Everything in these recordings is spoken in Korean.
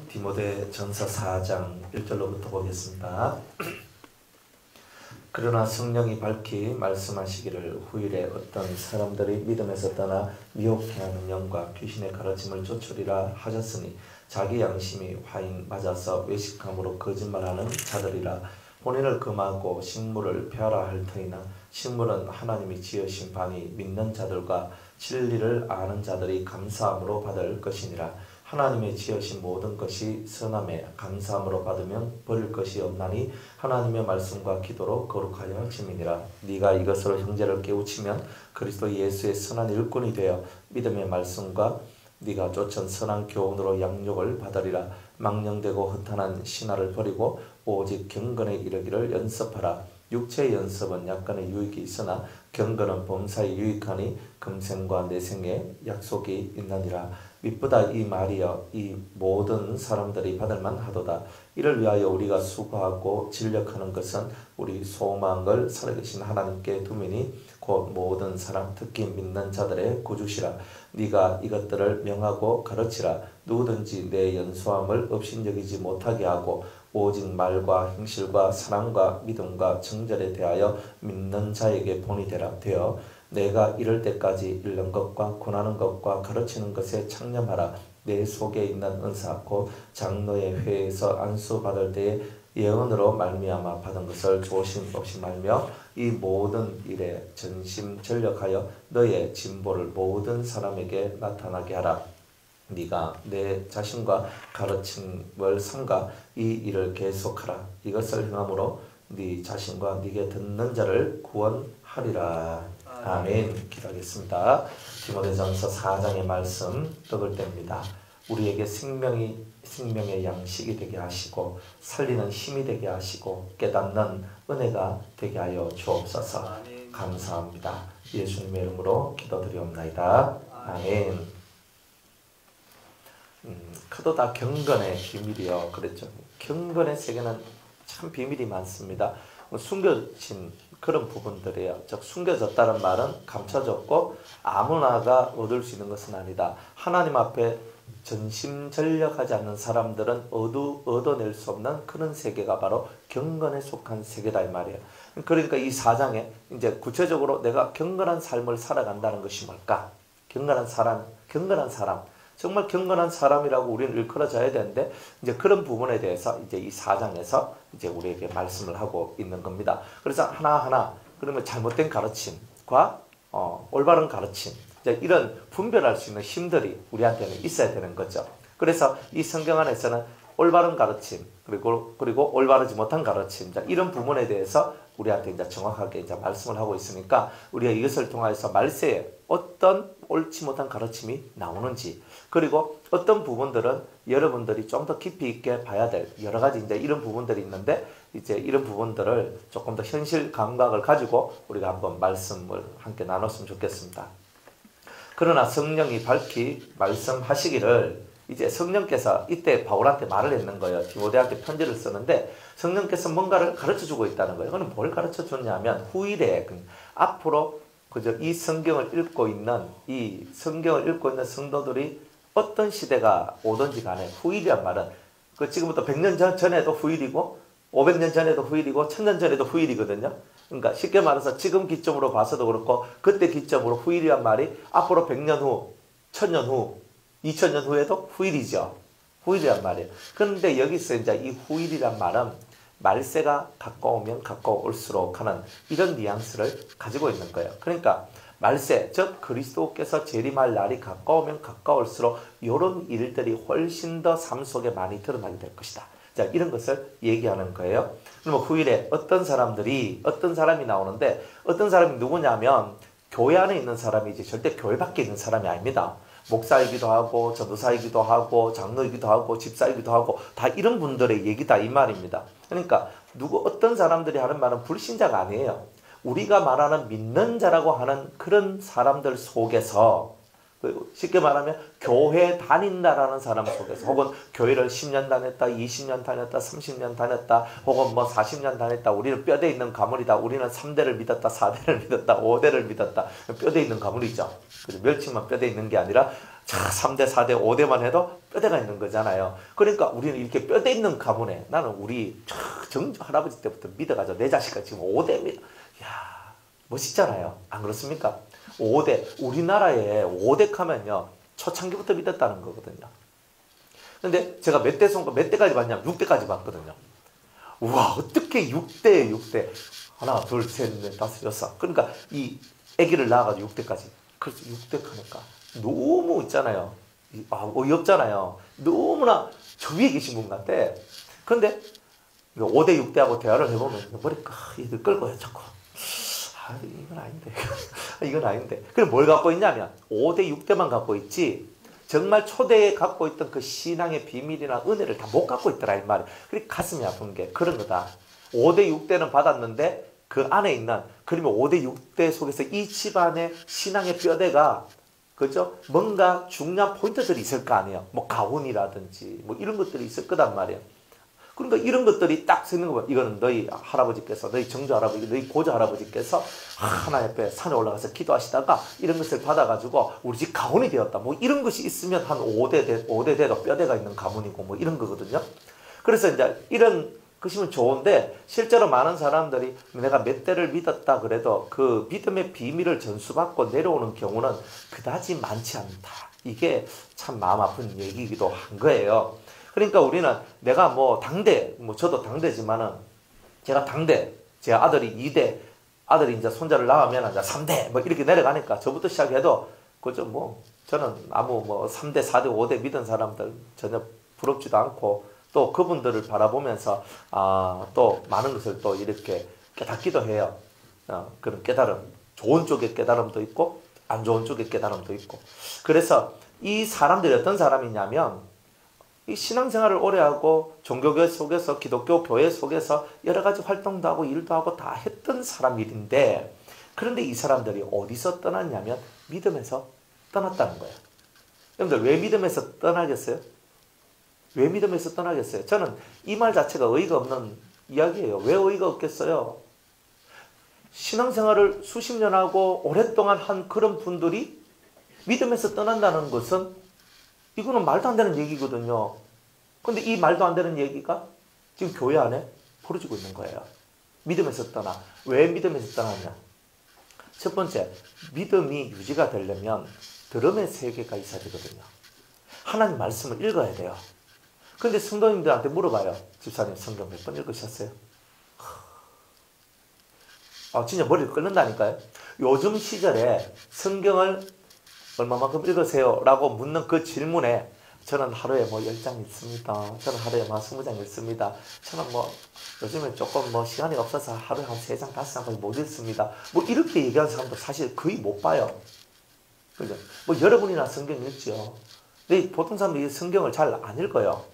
디모데전서 4장 1절로부터 보겠습니다. 그러나 성령이 밝히 말씀하시기를 후일에 어떤 사람들이 믿음에서 떠나 미혹해 하는 영과 귀신의 가르침을 쫓으리라 하셨으니 자기 양심이 화인 맞아서 외식함으로 거짓말하는 자들이라. 혼인을 금하고 식물을 폐하라 할 터이나 식물은 하나님이 지으신 바니 믿는 자들과 진리를 아는 자들이 감사함으로 받을 것이니라. 하나님의 지으신 모든 것이 선함에 감사함으로 받으면 버릴 것이 없나니 하나님의 말씀과 기도로 거룩하여 지민이라. 네가 이것으로 형제를 깨우치면 그리스도 예수의 선한 일꾼이 되어 믿음의 말씀과 네가 쫓은 선한 교훈으로 양육을 받으리라. 망령되고 허탄한 신화를 버리고 오직 경건에 이르기를 연습하라. 육체의 연습은 약간의 유익이 있으나 경건은 범사에 유익하니 금생과 내생에 약속이 있느니라. 미쁘다 이 말이여 이 모든 사람들이 받을만 하도다. 이를 위하여 우리가 수고하고 진력하는 것은 우리 소망한 걸 살아계신 하나님께 두미니 곧 모든 사람 특히 믿는 자들의 구주시라. 네가 이것들을 명하고 가르치라. 누구든지 내 연소함을 업신여기지 못하게 하고 오직 말과 행실과 사랑과 믿음과 정절에 대하여 믿는 자에게 본이 되어 내가 이럴 때까지 잃는 것과 권하는 것과 가르치는 것에 창념하라. 내 속에 있는 은사 곧 장로의 회에서 안수받을 때에 예언으로 말미암아 받은 것을 조심 없이 말며 이 모든 일에 전심전력하여 너의 진보를 모든 사람에게 나타나게 하라. 네가 내 자신과 가르침을 삼가 이 일을 계속하라. 이것을 행함으로 네 자신과 네게 듣는 자를 구원하리라. 아멘. 기도하겠습니다. 디모데전서 4장의 말씀 읽을 때입니다. 우리에게 생명의 양식이 되게 하시고 살리는 힘이 되게 하시고 깨닫는 은혜가 되게 하여 주옵소서. 감사합니다. 예수님의 이름으로 기도드리옵나이다. 아멘. 크도다 경건의 비밀이요. 그랬죠. 경건의 세계는 참 비밀이 많습니다. 숨겨진 그런 부분들이에요. 즉 숨겨졌다는 말은 감춰졌고 아무나가 얻을 수 있는 것은 아니다. 하나님 앞에 전심전력하지 않는 사람들은 얻어낼 수 없는 그런 세계가 바로 경건에 속한 세계다 이 말이에요. 그러니까 이 4장에 이제 구체적으로 내가 경건한 삶을 살아간다는 것이 뭘까? 경건한 사람. 정말 경건한 사람이라고 우리는 일컬어져야 되는데 이제 그런 부분에 대해서 이제 이 4장에서 이제 우리에게 말씀을 하고 있는 겁니다. 그래서 하나하나 그러면 잘못된 가르침과 올바른 가르침 이런 분별할 수 있는 힘들이 우리한테는 있어야 되는 거죠. 그래서 이 성경 안에서는 올바른 가르침 그리고 올바르지 못한 가르침 이런 부분에 대해서 우리한테 이제 정확하게 이제 말씀을 하고 있으니까 우리가 이것을 통해서 말세에 어떤 옳지 못한 가르침이 나오는지 그리고 어떤 부분들은 여러분들이 좀 더 깊이 있게 봐야 될 여러 가지 이제 이런 부분들이 있는데 이제 이런 부분들을 조금 더 현실 감각을 가지고 우리가 한번 말씀을 함께 나눴으면 좋겠습니다. 그러나 성령이 밝히 말씀하시기를 이제 성령께서 이때 바울한테 말을 했는 거예요. 디모데한테 편지를 쓰는데 성령께서 뭔가를 가르쳐주고 있다는 거예요. 그건 뭘 가르쳐줬냐면 후일에 앞으로 이 성경을 읽고 있는 성도들이 어떤 시대가 오든지 간에 후일이란 말은 지금부터 100년 전에도 후일이고 500년 전에도 후일이고 1000년 전에도 후일이거든요. 그러니까 쉽게 말해서 지금 기점으로 봐서도 그렇고 그때 기점으로 후일이란 말이 앞으로 100년 후, 1000년 후, 2000년 후에도 후일이죠. 후일이란 말이에요. 그런데 여기서 이제 이 후일이란 말은 말세가 가까우면 가까울수록 하는 이런 뉘앙스를 가지고 있는 거예요. 그러니까 말세, 즉 그리스도께서 재림할 날이 가까우면 가까울수록 이런 일들이 훨씬 더 삶 속에 많이 드러나게 될 것이다. 자, 이런 것을 얘기하는 거예요. 그러면 후일에 어떤 사람이 나오는데 어떤 사람이 누구냐면 교회 안에 있는 사람이지 절대 교회 밖에 있는 사람이 아닙니다. 목사이기도 하고 전도사이기도 하고 장로이기도 하고 집사이기도 하고 다 이런 분들의 얘기다 이 말입니다. 그러니까 어떤 사람들이 하는 말은 불신자가 아니에요. 우리가 말하는 믿는 자라고 하는 그런 사람들 속에서 쉽게 말하면 교회 다닌다라는 사람 속에서 혹은 교회를 10년 다녔다, 20년 다녔다, 30년 다녔다, 혹은 40년 다녔다. 우리는 뼈대 있는 가물이다. 우리는 3대를 믿었다, 4대를 믿었다, 5대를 믿었다. 뼈대 있는 가물이죠. 멸치만 뼈대 있는 게 아니라 자, 3대, 4대, 5대만 해도 뼈대가 있는 거잖아요. 그러니까 우리는 이렇게 뼈대 있는 가문에 나는 우리 정조 할아버지 때부터 믿어가지고 내 자식까지 지금 5대 믿어. 야, 멋있잖아요. 안 그렇습니까? 5대, 우리나라에 5대 하면요. 초창기부터 믿었다는 거거든요. 근데 제가 몇 대까지 봤냐면 6대까지 봤거든요. 우와, 어떻게 6대. 하나, 둘, 셋, 넷, 다섯, 여섯. 그러니까 이 아기를 낳아가지고 6대까지. 그래서 6대 하니까 너무 있잖아요. 어이없잖아요. 너무나 저 위에 계신 분 같아. 그런데 5대, 6대하고 대화를 해보면 머리가 얘들 끌고요, 자꾸. 이건 아닌데. 이건 아닌데. 그럼 뭘 갖고 있냐면 5대, 6대만 갖고 있지 정말 초대에 갖고 있던 그 신앙의 비밀이나 은혜를 다 못 갖고 있더라 이 말이에요. 그러니까 가슴이 아픈 게 그런 거다. 5대, 6대는 받았는데 그 안에 있는 그러면 5대, 6대 속에서 이 집안의 신앙의 뼈대가 그죠? 뭔가 중요한 포인트들이 있을 거 아니에요. 뭐 가훈이라든지 뭐 이런 것들이 있을 거단 말이에요. 그러니까 이런 것들이 딱 쓰는 거 봐. 이거는 너희 할아버지께서, 너희 정조 할아버지, 너희 고조 할아버지께서 하나님 앞에 산에 올라가서 기도하시다가 이런 것을 받아가지고 우리 집 가문이 되었다. 뭐 이런 것이 있으면 한 5대 대도 뼈대가 있는 가문이고 뭐 이런 거거든요. 그래서 이제 이런 것이면 좋은데 실제로 많은 사람들이 내가 몇 대를 믿었다 그래도 그 믿음의 비밀을 전수받고 내려오는 경우는 그다지 많지 않다. 이게 참 마음 아픈 얘기이기도 한 거예요. 그러니까 우리는 내가 뭐 당대, 뭐 저도 당대지만은 제가 당대, 제 아들이 2대, 아들이 이제 손자를 낳으면 이제 3대, 뭐 이렇게 내려가니까 저부터 시작해도 그죠 뭐 저는 아무 뭐 3대, 4대, 5대 믿은 사람들 전혀 부럽지도 않고 또 그분들을 바라보면서 또 많은 것을 또 이렇게 깨닫기도 해요. 그런 깨달음, 좋은 쪽의 깨달음도 있고 안 좋은 쪽의 깨달음도 있고. 그래서 이 사람들이 어떤 사람이냐면 이 신앙생활을 오래 하고 종교교회 속에서 기독교 교회 속에서 여러 가지 활동도 하고 일도 하고 다 했던 사람들인데 그런데 이 사람들이 어디서 떠났냐면 믿음에서 떠났다는 거예요. 여러분들 왜 믿음에서 떠나겠어요? 왜 믿음에서 떠나겠어요? 저는 이 말 자체가 어이가 없는 이야기예요. 왜 어이가 없겠어요? 신앙생활을 수십 년 하고 오랫동안 한 그런 분들이 믿음에서 떠난다는 것은 이거는 말도 안 되는 얘기거든요. 근데 이 말도 안 되는 얘기가 지금 교회 안에 벌어지고 있는 거예요. 믿음에서 떠나. 왜 믿음에서 떠나냐? 첫 번째, 믿음이 유지가 되려면 들음의 세계가 있어야 되거든요. 하나님 말씀을 읽어야 돼요. 근데 성도님들한테 물어봐요. 집사님 성경 몇 번 읽으셨어요? 진짜 머리를 끓는다니까요. 요즘 시절에 성경을 얼마만큼 읽으세요? 라고 묻는 그 질문에 저는 하루에 뭐 10장 읽습니다. 저는 하루에 뭐 20장 읽습니다. 저는 뭐 요즘에 조금 뭐 시간이 없어서 하루에 한 3장, 5장까지 못 읽습니다. 뭐 이렇게 얘기하는 사람도 사실 거의 못 봐요. 그죠? 뭐 여러분이나 성경 읽죠. 근데 보통 사람들이 성경을 잘 안 읽어요.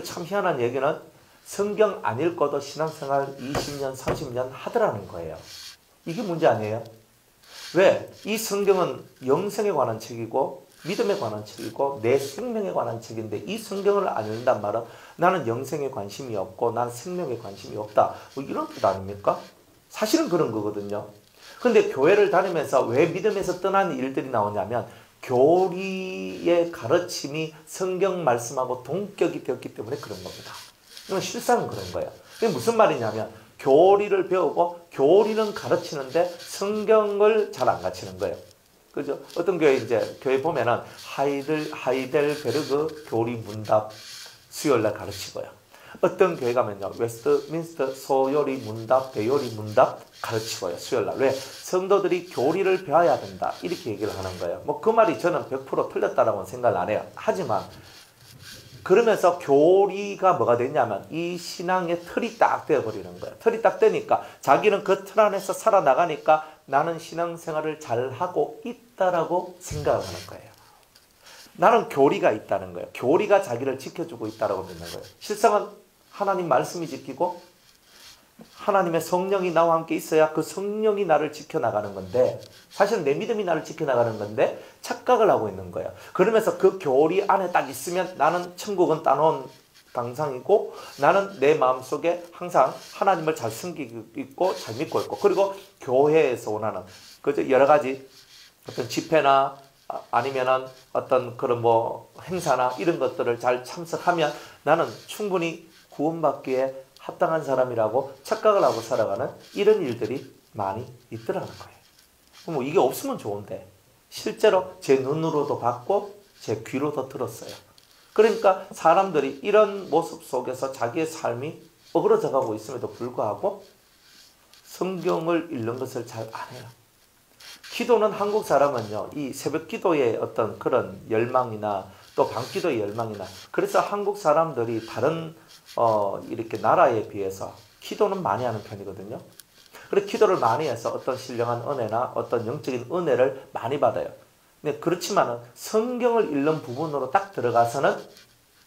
참 희한한 얘기는 성경 안 읽어도 신앙생활 20년, 30년 하더라는 거예요. 이게 문제 아니에요? 왜? 이 성경은 영생에 관한 책이고 믿음에 관한 책이고 내 생명에 관한 책인데 이 성경을 안 읽는단 말은 나는 영생에 관심이 없고 난 생명에 관심이 없다. 뭐 이런 뜻 아닙니까? 사실은 그런 거거든요. 근데 교회를 다니면서 왜 믿음에서 떠난 일들이 나오냐면 교리의 가르침이 성경 말씀하고 동격이 되었기 때문에 그런 겁니다. 이건 실상은 그런 거예요. 이게 무슨 말이냐면 교리를 배우고 교리는 가르치는데 성경을 잘 안 가르치는 거예요. 그죠? 어떤 교회 교회 보면은 하이델베르그 교리 문답 수요일날 가르치고요. 어떤 교회 가면요. 웨스트민스터 소요리 문답, 대요리 문답 가르치고요. 수요일날. 왜? 성도들이 교리를 배워야 된다. 이렇게 얘기를 하는 거예요. 뭐 그 말이 저는 100% 틀렸다라고는 생각을 안 해요. 하지만 그러면서 교리가 뭐가 되냐면 이 신앙의 틀이 딱 되어버리는 거예요. 틀이 딱 되니까 자기는 그 틀 안에서 살아나가니까 나는 신앙생활을 잘하고 있다라고 생각을 하는 거예요. 나는 교리가 있다는 거예요. 교리가 자기를 지켜주고 있다라고 믿는 거예요. 실상은 하나님 말씀이 지키고 하나님의 성령이 나와 함께 있어야 그 성령이 나를 지켜나가는 건데 사실은 내 믿음이 나를 지켜나가는 건데 착각을 하고 있는 거예요. 그러면서 그 교리 안에 딱 있으면 나는 천국은 따놓은 당상이고 나는 내 마음속에 항상 하나님을 잘 섬기고 있고 잘 믿고 있고 그리고 교회에서 원하는 그저 여러 가지 어떤 집회나 아니면은 어떤 그런 뭐 행사나 이런 것들을 잘 참석하면 나는 충분히 구원받기에 합당한 사람이라고 착각을 하고 살아가는 이런 일들이 많이 있더라는 거예요. 뭐 이게 없으면 좋은데 실제로 제 눈으로도 봤고 제 귀로도 들었어요. 그러니까 사람들이 이런 모습 속에서 자기의 삶이 어그러져 가고 있음에도 불구하고 성경을 읽는 것을 잘 안 해요. 기도는 한국 사람은요, 이 새벽 기도의 어떤 그런 열망이나 또 밤기도의 열망이나 그래서 한국 사람들이 다른 이렇게 나라에 비해서 기도는 많이 하는 편이거든요. 그래서 기도를 많이 해서 어떤 신령한 은혜나 어떤 영적인 은혜를 많이 받아요. 근데 그렇지만은 성경을 읽는 부분으로 딱 들어가서는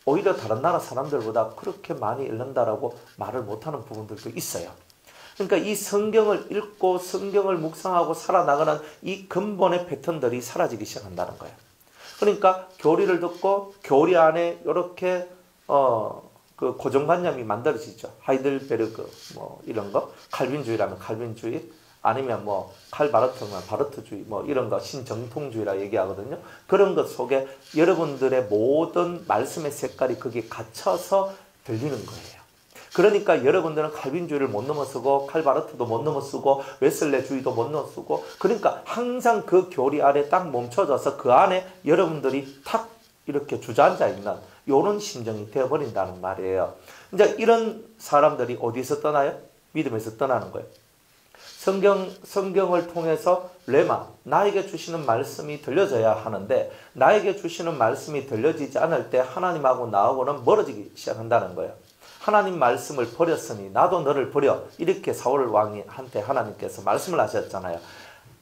오히려 다른 나라 사람들보다 그렇게 많이 읽는다라고 말을 못하는 부분들도 있어요. 그러니까 이 성경을 읽고 성경을 묵상하고 살아나가는 이 근본의 패턴들이 사라지기 시작한다는 거예요. 그러니까 교리를 듣고 교리 안에 이렇게 그 고정관념이 만들어지죠. 하이델베르그 뭐 이런 거, 칼빈주의라면 칼빈주의, 아니면 뭐 칼바르트면 바르트주의 뭐 이런 거 신정통주의라 얘기하거든요. 그런 것 속에 여러분들의 모든 말씀의 색깔이 거기에 갇혀서 들리는 거예요. 그러니까 여러분들은 칼빈주의를 못 넘어서고 칼바르트도 못 넘어서고 웨슬레주의도 못 넘어서고 그러니까 항상 그 교리 아래 딱 멈춰져서 그 안에 여러분들이 탁 이렇게 주저앉아 있는 이런 심정이 되어버린다는 말이에요. 이제 이런 사람들이 어디서 떠나요? 믿음에서 떠나는 거예요. 성경을 통해서 레마, 나에게 주시는 말씀이 들려져야 하는데 나에게 주시는 말씀이 들려지지 않을 때 하나님하고 나하고는 멀어지기 시작한다는 거예요. 하나님 말씀을 버렸으니 나도 너를 버려. 이렇게 사울 왕한테 하나님께서 말씀을 하셨잖아요.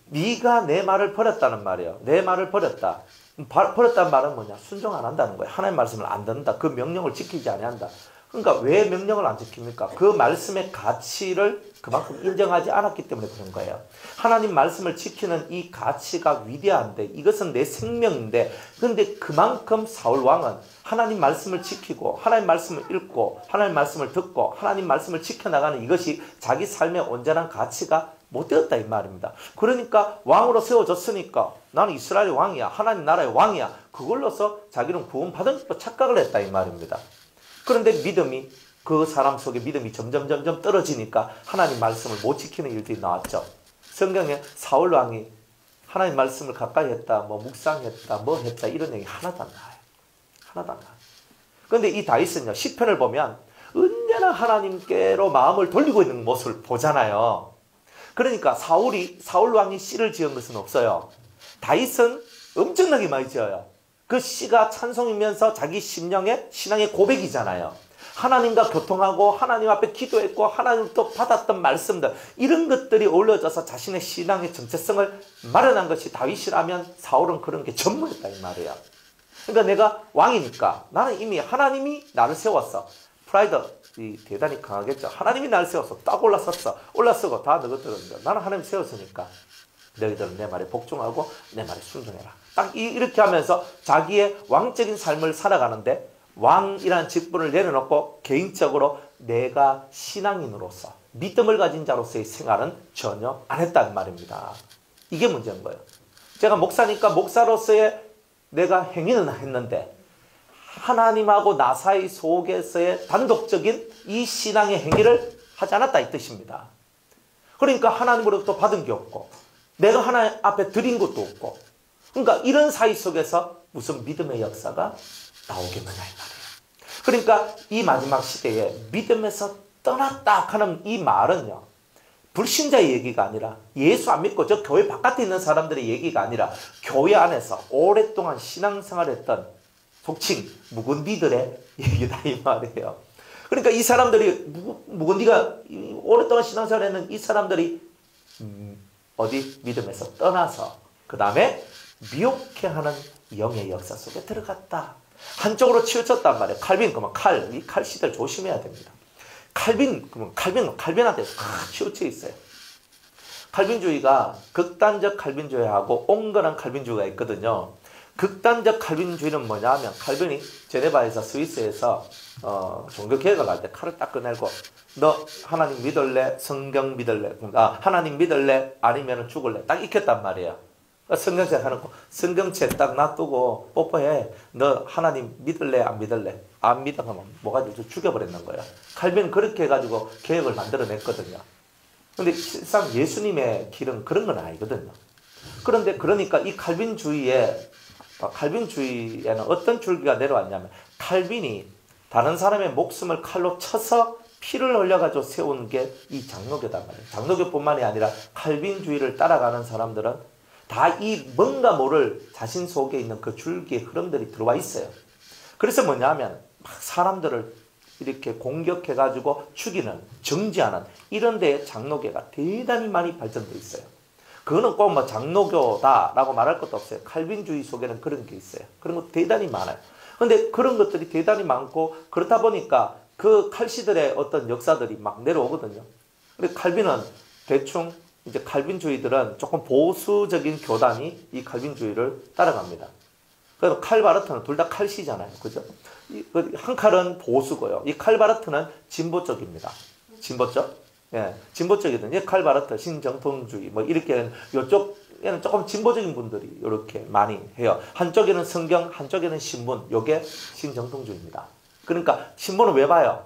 네가 내 말을 버렸다는 말이에요. 내 말을 버렸다. 버렸다는 말은 뭐냐? 순종 안 한다는 거예요. 하나님 말씀을 안 듣는다. 그 명령을 지키지 아니한다. 그러니까 왜 명령을 안 지킵니까? 그 말씀의 가치를 그만큼 인정하지 않았기 때문에 그런 거예요. 하나님 말씀을 지키는 이 가치가 위대한데 이것은 내 생명인데 근데 그만큼 사울 왕은 하나님 말씀을 지키고 하나님 말씀을 읽고 하나님 말씀을 듣고 하나님 말씀을 지켜나가는 이것이 자기 삶의 온전한 가치가 못 되었다 이 말입니다. 그러니까 왕으로 세워졌으니까 나는 이스라엘의 왕이야. 하나님 나라의 왕이야. 그걸로서 자기는 구원받은 착각을 했다 이 말입니다. 그런데 믿음이 그 사람 속에 믿음이 점점 떨어지니까 하나님 말씀을 못 지키는 일들이 나왔죠. 성경에 사울 왕이 하나님 말씀을 가까이 했다, 뭐 묵상했다, 뭐 했다 이런 얘기 하나도 안 나와요. 하나도 안 나와요. 그런데 이 다윗은요 시편을 보면 언제나 하나님께로 마음을 돌리고 있는 모습을 보잖아요. 그러니까 사울 왕이 시를 지은 것은 없어요. 다윗은 엄청나게 많이 지어요. 그 시가 찬송이면서 자기 심령의 신앙의 고백이잖아요. 하나님과 교통하고 하나님 앞에 기도했고 하나님부터 받았던 말씀들 이런 것들이 어우러져서 자신의 신앙의 정체성을 마련한 것이 다윗이라면 사울은 그런 게 전무했다 이 말이에요. 그러니까 내가 왕이니까 나는 이미 하나님이 나를 세웠어. 프라이드 대단히 강하겠죠. 하나님이 나를 세웠어. 딱 올라섰어. 올라서고 다 너희들은 나는 하나님 세웠으니까 너희들은 내 말에 복종하고 내 말에 순종해라. 딱 이렇게 하면서 자기의 왕적인 삶을 살아가는데 왕이라는 직분을 내려놓고 개인적으로 내가 신앙인으로서 믿음을 가진 자로서의 생활은 전혀 안 했다는 말입니다. 이게 문제인 거예요. 제가 목사니까 목사로서의 내가 행위는 했는데 하나님하고 나 사이 속에서의 단독적인 이 신앙의 행위를 하지 않았다 이 뜻입니다. 그러니까 하나님으로부터 받은 게 없고 내가 하나님 앞에 드린 것도 없고 그러니까 이런 사이 속에서 무슨 믿음의 역사가 나오겠느냐 이 말이에요. 그러니까 이 마지막 시대에 믿음에서 떠났다 하는 이 말은요. 불신자의 얘기가 아니라 예수 안 믿고 저 교회 바깥에 있는 사람들의 얘기가 아니라 교회 안에서 오랫동안 신앙생활했던 속칭 묵은디들의 얘기다 이 말이에요. 그러니까 이 사람들이 묵은디가 오랫동안 신앙생활했는 이 사람들이 어디 믿음에서 떠나서 그 다음에 미혹해하는 영의 역사 속에 들어갔다. 한쪽으로 치우쳤단 말이에요. 칼빈 그러면 이 칼 시대를 조심해야 됩니다. 칼빈 그러면 칼빈한테 치우쳐 있어요. 칼빈주의가 극단적 칼빈주의하고 온건한 칼빈주의가 있거든요. 극단적 칼빈주의는 뭐냐 하면 칼빈이 제네바에서 스위스에서 종교개혁을 할 때 칼을 딱 꺼내고 너 하나님 믿을래? 성경 믿을래? 하나님 믿을래? 아니면 죽을래? 딱 익혔단 말이에요. 성경책 하는 거. 성경책 딱 놔두고 뽀뽀해. 너 하나님 믿을래 안 믿을래? 안 믿어 하면 뭐가 되죠? 죽여버리는 거야. 칼빈은 그렇게 해가지고 개혁을 만들어냈거든요. 근데 실상 예수님의 길은 그런 건 아니거든요. 그런데 그러니까 이 칼빈주의에는 어떤 줄기가 내려왔냐면 칼빈이 다른 사람의 목숨을 칼로 쳐서 피를 흘려가지고 세운 게 이 장로교단 말이에요. 장로교뿐만이 아니라 칼빈주의를 따라가는 사람들은 다 이 뭔가 모를 자신 속에 있는 그 줄기의 흐름들이 들어와 있어요. 그래서 뭐냐면 막 사람들을 이렇게 공격해가지고 죽이는, 정지하는 이런 데에 장로교가 대단히 많이 발전되어 있어요. 그거는 꼭 뭐 장로교다라고 말할 것도 없어요. 칼빈주의 속에는 그런 게 있어요. 그런 거 대단히 많아요. 근데 그런 것들이 대단히 많고 그렇다 보니까 그 칼시들의 어떤 역사들이 막 내려오거든요. 근데 칼빈은 대충 이제 칼빈주의들은 조금 보수적인 교단이 이 칼빈주의를 따라갑니다. 그래서 칼바르트는 둘 다 칼시잖아요. 그죠? 한 칼은 보수고요. 이 칼바르트는 진보적입니다. 진보적? 예, 진보적이든 칼바르트, 신정통주의, 뭐 이렇게 요쪽에는 조금 진보적인 분들이 이렇게 많이 해요. 한쪽에는 성경, 한쪽에는 신문, 요게 신정통주의입니다. 그러니까 신문은 왜 봐요?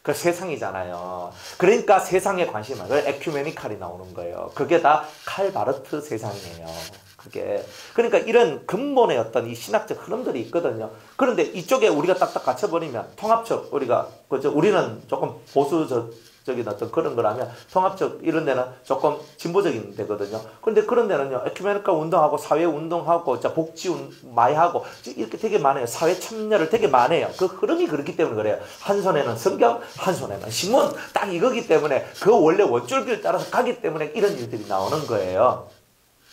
그 세상이잖아요. 그러니까 세상에 관심이 많아요. 에큐메니칼이 나오는 거예요. 그게 다 칼바르트 세상이에요. 그게. 그러니까 이런 근본의 어떤 이 신학적 흐름들이 있거든요. 그런데 이쪽에 우리가 딱딱 갇혀버리면 통합적, 우리는 조금 보수적인 어떤 그런 거라면 통합적 이런 데는 조금 진보적인 데거든요. 그런데 그런 데는요, 에큐메니칼 운동하고 사회 운동하고 복지 많이 하고 이렇게 되게 많아요. 사회 참여를 되게 많이 해요. 그 흐름이 그렇기 때문에 그래요. 한 손에는 성경, 한 손에는 신문, 딱 이거기 때문에 그 원래 원줄기를 따라서 가기 때문에 이런 일들이 나오는 거예요.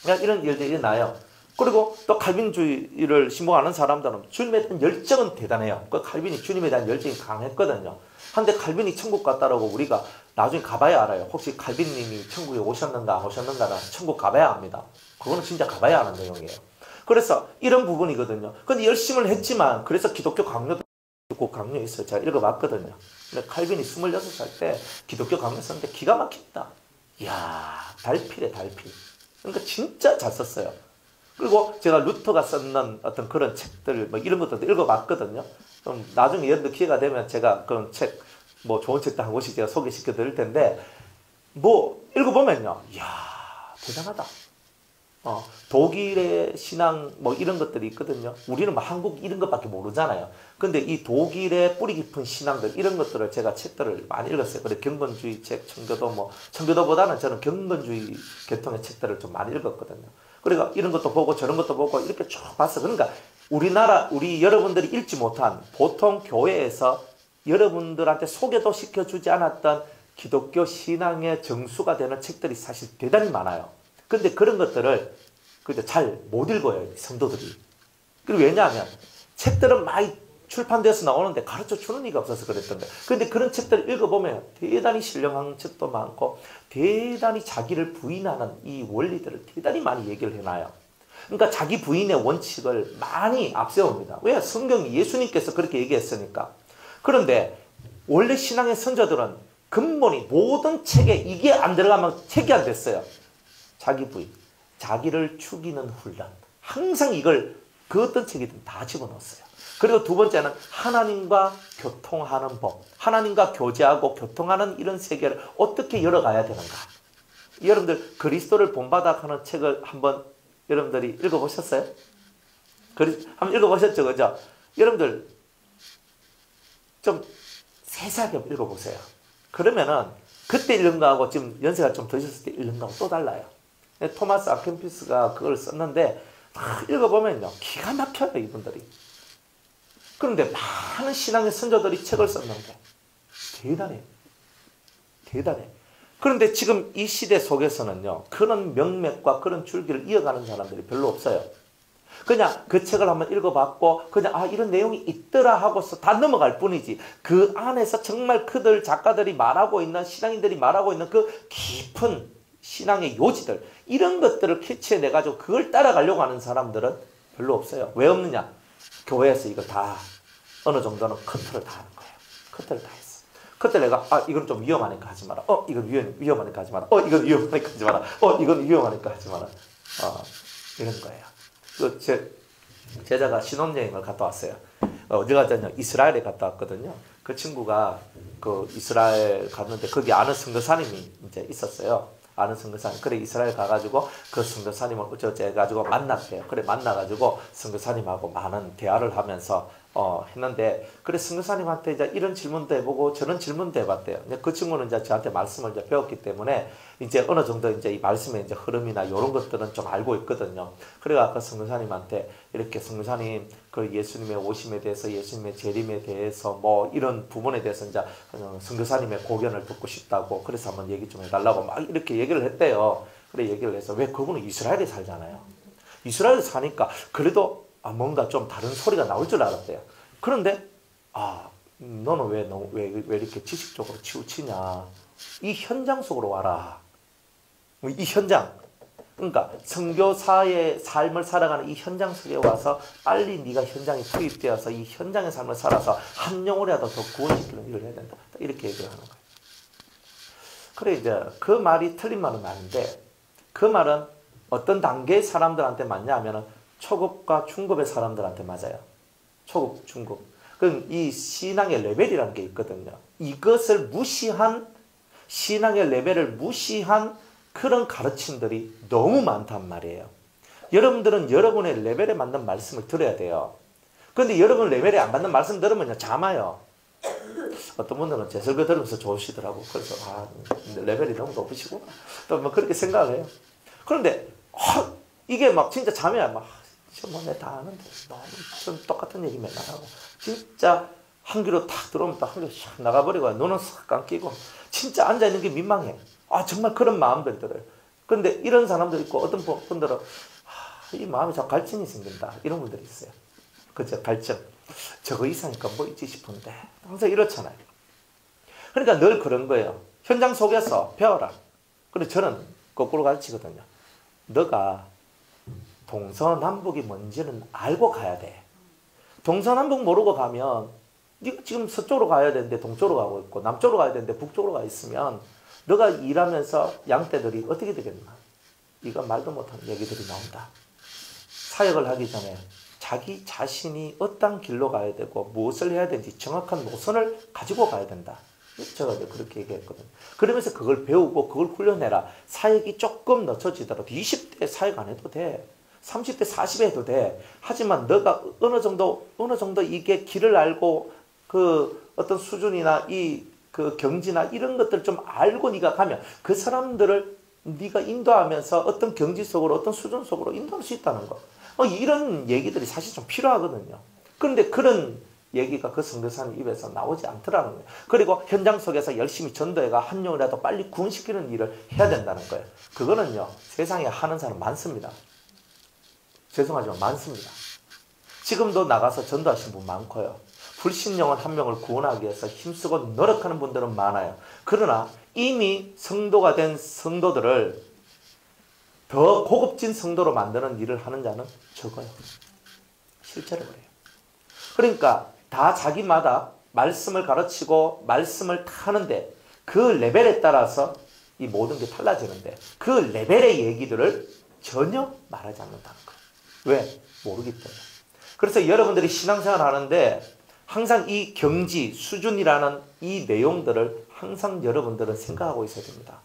그냥 이런 일들이 나요. 그리고 또 칼빈주의를 신봉하는 사람들은 주님에 대한 열정은 대단해요. 그 칼빈이 주님에 대한 열정이 강했거든요. 한데 칼빈이 천국 갔다라고 우리가 나중에 가봐야 알아요. 혹시 칼빈님이 천국에 오셨는가 안 오셨는가는 천국 가봐야 합니다. 그거는 진짜 가봐야 하는 내용이에요. 그래서 이런 부분이거든요. 근데 열심을 했지만 그래서 기독교 강요도 꼭 강요했어요. 제가 읽어봤거든요. 근데 칼빈이 26살 때 기독교 강요 썼는데 기가 막힙니다. 이야, 달필이에요, 달필. 그러니까 진짜 잘 썼어요. 그리고 제가 루터가 썼는 어떤 그런 책들, 뭐 이런 것들도 읽어봤거든요. 좀 나중에 여러분들 기회가 되면 제가 그런 책, 뭐 좋은 책도 한 권씩 제가 소개시켜 드릴 텐데, 뭐 읽어보면요. 이야, 대단하다. 독일의 신앙, 뭐 이런 것들이 있거든요. 우리는 뭐 한국 이런 것밖에 모르잖아요. 근데 이 독일의 뿌리 깊은 신앙들, 이런 것들을 제가 책들을 많이 읽었어요. 그래, 경건주의 책, 청교도 청교도보다는 저는 경건주의 계통의 책들을 좀 많이 읽었거든요. 그러니까 이런 것도 보고 저런 것도 보고 이렇게 쭉 봤어. 그러니까 우리 여러분들이 읽지 못한 보통 교회에서 여러분들한테 소개도 시켜주지 않았던 기독교 신앙의 정수가 되는 책들이 사실 대단히 많아요. 근데 그런 것들을 잘 못 읽어요, 성도들이. 그리고 왜냐하면 책들은 많이 출판돼서 나오는데 가르쳐 주는 이가 없어서 그랬던 거예요. 근데 그런 책들을 읽어보면 대단히 신령한 책도 많고 대단히 자기를 부인하는 이 원리들을 대단히 많이 얘기를 해놔요. 그러니까 자기 부인의 원칙을 많이 앞세웁니다. 왜? 성경이 예수님께서 그렇게 얘기했으니까. 그런데 원래 신앙의 선조들은 근본이 모든 책에 이게 안 들어가면 책이 안 됐어요. 자기 부인, 자기를 죽이는 훈련. 항상 이걸 그 어떤 책이든 다 집어넣었어요. 그리고 두 번째는 하나님과 교통하는 법. 하나님과 교제하고 교통하는 이런 세계를 어떻게 열어가야 되는가. 여러분들 그리스도를 본받아 하는 책을 한번 여러분들이 읽어보셨어요? 한번 읽어보셨죠? 그죠? 여러분들 좀 세세하게 읽어보세요. 그러면은 그때 읽은 거하고 지금 연세가 좀 드셨을 때 읽은 거하고 또 달라요. 토마스 아퀴나스가 그걸 썼는데 읽어보면요. 기가 막혀요, 이분들이. 그런데 많은 신앙의 선조들이 책을 썼는데 대단해. 대단해. 그런데 지금 이 시대 속에서는요. 그런 명맥과 그런 줄기를 이어가는 사람들이 별로 없어요. 그냥 그 책을 한번 읽어봤고 그냥 이런 내용이 있더라 하고서 다 넘어갈 뿐이지 그 안에서 정말 그들 작가들이 말하고 있는 신앙인들이 말하고 있는 그 깊은 신앙의 요지들 이런 것들을 캐치해내가지고 그걸 따라가려고 하는 사람들은 별로 없어요. 왜 없느냐? 교회에서 이거 다 어느 정도는 커트를 다 하는 거예요. 커트를 다 했어. 그때 내가 이건 좀 위험하니까 하지 마라. 이건 위험하니까 하지 마라. 이건 위험하니까 하지 마라. 이건 위험하니까 하지 마라. 이런 거예요. 제자가 신혼여행을 갔다 왔어요. 어디 갔냐면 이스라엘에 갔다 왔거든요. 그 친구가 그 이스라엘 갔는데 거기 아는 선교사님이 이제 있었어요. 아는 선교사님. 그래 이스라엘 가가지고 그 선교사님을 어쩌고 해가지고 만났대요. 그래 만나가지고 선교사님하고 많은 대화를 하면서 했는데, 그래 선교사님한테 이제 이런 질문도 해보고 저런 질문도 해봤대요. 그 친구는 이제 저한테 말씀을 이제 배웠기 때문에 이제 어느 정도 이제 이 말씀의 이제 흐름이나 이런 것들은 좀 알고 있거든요. 그래가 아까 선교사님한테 이렇게 선교사님 그 예수님의 오심에 대해서, 예수님의 재림에 대해서 뭐 이런 부분에 대해서 이제 선교사님의 고견을 듣고 싶다고, 그래서 한번 얘기 좀 해달라고 막 이렇게 얘기를 했대요. 그래 얘기를 해서, 왜 그분은 이스라엘에 살잖아요. 이스라엘에 사니까 그래도 뭔가 좀 다른 소리가 나올 줄 알았대요. 그런데 너는 왜 이렇게 지식적으로 치우치냐. 이 현장 속으로 와라. 이 현장. 그러니까 선교사의 삶을 살아가는 이 현장 속에 와서 빨리 네가 현장에 투입되어서 이 현장의 삶을 살아서 한 영혼이라도 더 구원시키는 일을 해야 된다. 이렇게 얘기를 하는 거예요. 그래 이제 그 말이 틀린 말은 아닌데, 그 말은 어떤 단계의 사람들한테 맞냐 하면은 초급과 중급의 사람들한테 맞아요. 초급, 중급. 그럼 이 신앙의 레벨이라는 게 있거든요. 이것을 무시한, 신앙의 레벨을 무시한 그런 가르침들이 너무 많단 말이에요. 여러분들은 여러분의 레벨에 맞는 말씀을 들어야 돼요. 그런데 여러분 레벨에 안 맞는 말씀 들으면 잠아요. 어떤 분들은 제 설교 들으면서 좋으시더라고. 그래서 레벨이 너무 높으시구나. 또 뭐 그렇게 생각을 해요. 그런데 이게 막 진짜 잠이야. 막 내가 다 아는데 너무 좀 똑같은 얘기 맨날 하고, 진짜 한 귀로 탁 들어오면 딱 한 귀로 샥 나가버리고 눈은 싹 감기고 진짜 앉아있는 게 민망해. 정말 그런 마음들이 들어요. 그런데 이런 사람들 있고, 어떤 분들은 이 마음이 자꾸 갈증이 생긴다. 이런 분들이 있어요. 그죠? 갈증. 저거 이상이니까 뭐 있지 싶은데 항상 이렇잖아요. 그러니까 늘 그런 거예요. 현장 속에서 배워라. 그리고 저는 거꾸로 가르치거든요. 너가 동서남북이 뭔지는 알고 가야 돼. 동서남북 모르고 가면, 네가 지금 서쪽으로 가야 되는데 동쪽으로 가고 있고, 남쪽으로 가야 되는데 북쪽으로 가 있으면 너가 일하면서 양떼들이 어떻게 되겠나. 네가 말도 못하는 얘기들이 나온다. 사역을 하기 전에 자기 자신이 어떤 길로 가야 되고 무엇을 해야 되는지 정확한 노선을 가지고 가야 된다. 제가 그렇게 얘기했거든요. 그러면서 그걸 배우고 그걸 훈련해라. 사역이 조금 늦춰지더라도 20대 사역 안 해도 돼. 30대 40에 해도 돼. 하지만 너가 어느 정도 이게 길을 알고 그 어떤 수준이나 그 경지나 이런 것들 좀 알고 네가 가면 그 사람들을 네가 인도하면서 어떤 경지 속으로, 어떤 수준 속으로 인도할 수 있다는 거. 이런 얘기들이 사실 좀 필요하거든요. 그런데 그런 얘기가 그 선교사님 입에서 나오지 않더라는 거예요. 그리고 현장 속에서 열심히 전도해가 한 명이라도 빨리 구원시키는 일을 해야 된다는 거예요. 그거는요, 세상에 하는 사람 많습니다. 죄송하지만 많습니다. 지금도 나가서 전도하신 분 많고요. 불신령한 한 명을 구원하기 위해서 힘쓰고 노력하는 분들은 많아요. 그러나 이미 성도가 된 성도들을 더 고급진 성도로 만드는 일을 하는 자는 적어요. 실제로 그래요. 그러니까 다 자기마다 말씀을 가르치고 말씀을 하는데 그 레벨에 따라서 이 모든 게 달라지는데, 그 레벨의 얘기들을 전혀 말하지 않는다는 거예요. 왜? 모르기 때문에. 그래서 여러분들이 신앙생활 하는데 항상 이 경지, 수준이라는 이 내용들을 항상 여러분들은 생각하고 있어야 됩니다.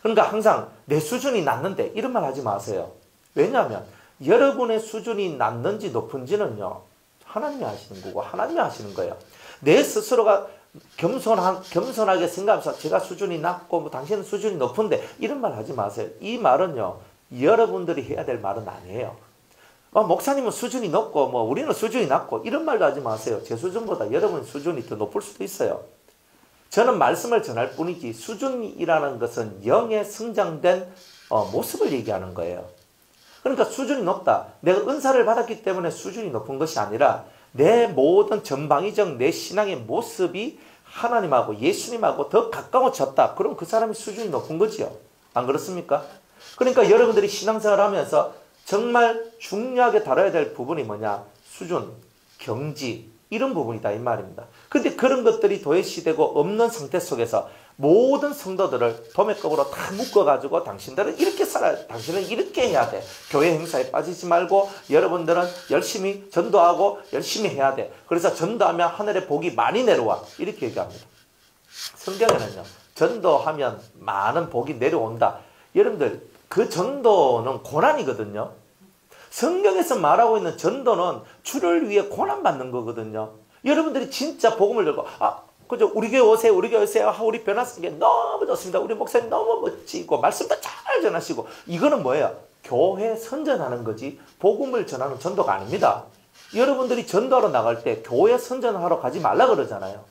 그러니까 항상 내 수준이 낮는데 이런 말 하지 마세요. 왜냐하면 여러분의 수준이 낮는지 높은지는요, 하나님이 하시는 거고 하나님이 하시는 거예요. 내 스스로가 겸손하게 생각하면서 제가 수준이 낮고 뭐 당신은 수준이 높은데 이런 말 하지 마세요. 이 말은요, 여러분들이 해야 될 말은 아니에요. 목사님은 수준이 높고 뭐 우리는 수준이 낮고 이런 말도 하지 마세요. 제 수준보다 여러분 수준이 더 높을 수도 있어요. 저는 말씀을 전할 뿐이지 수준이라는 것은 영의 성장된 모습을 얘기하는 거예요. 그러니까 수준이 높다. 내가 은사를 받았기 때문에 수준이 높은 것이 아니라 내 모든 전방위적 내 신앙의 모습이 하나님하고 예수님하고 더 가까워졌다. 그럼 그 사람이 수준이 높은 거지요. 안 그렇습니까? 그러니까 여러분들이 신앙생활을 하면서 정말 중요하게 다뤄야 될 부분이 뭐냐? 수준, 경지, 이런 부분이다 이 말입니다. 근데 그런 것들이 도외시되고 없는 상태 속에서 모든 성도들을 도매급으로 다 묶어가지고 당신들은 이렇게 살아야, 당신은 이렇게 해야 돼. 교회 행사에 빠지지 말고 여러분들은 열심히 전도하고 열심히 해야 돼. 그래서 전도하면 하늘에 복이 많이 내려와. 이렇게 얘기합니다. 성경에는요, 전도하면 많은 복이 내려온다. 여러분들, 그 전도는 고난이거든요. 성경에서 말하고 있는 전도는 주를 위해 고난받는 거거든요. 여러분들이 진짜 복음을 들고, 그죠? 우리 교회 오세요, 우리 교회 오세요. 우리 변화성계 너무 좋습니다. 우리 목사님 너무 멋지고, 말씀도 잘 전하시고. 이거는 뭐예요? 교회 선전하는 거지, 복음을 전하는 전도가 아닙니다. 여러분들이 전도하러 나갈 때 교회 선전하러 가지 말라 그러잖아요.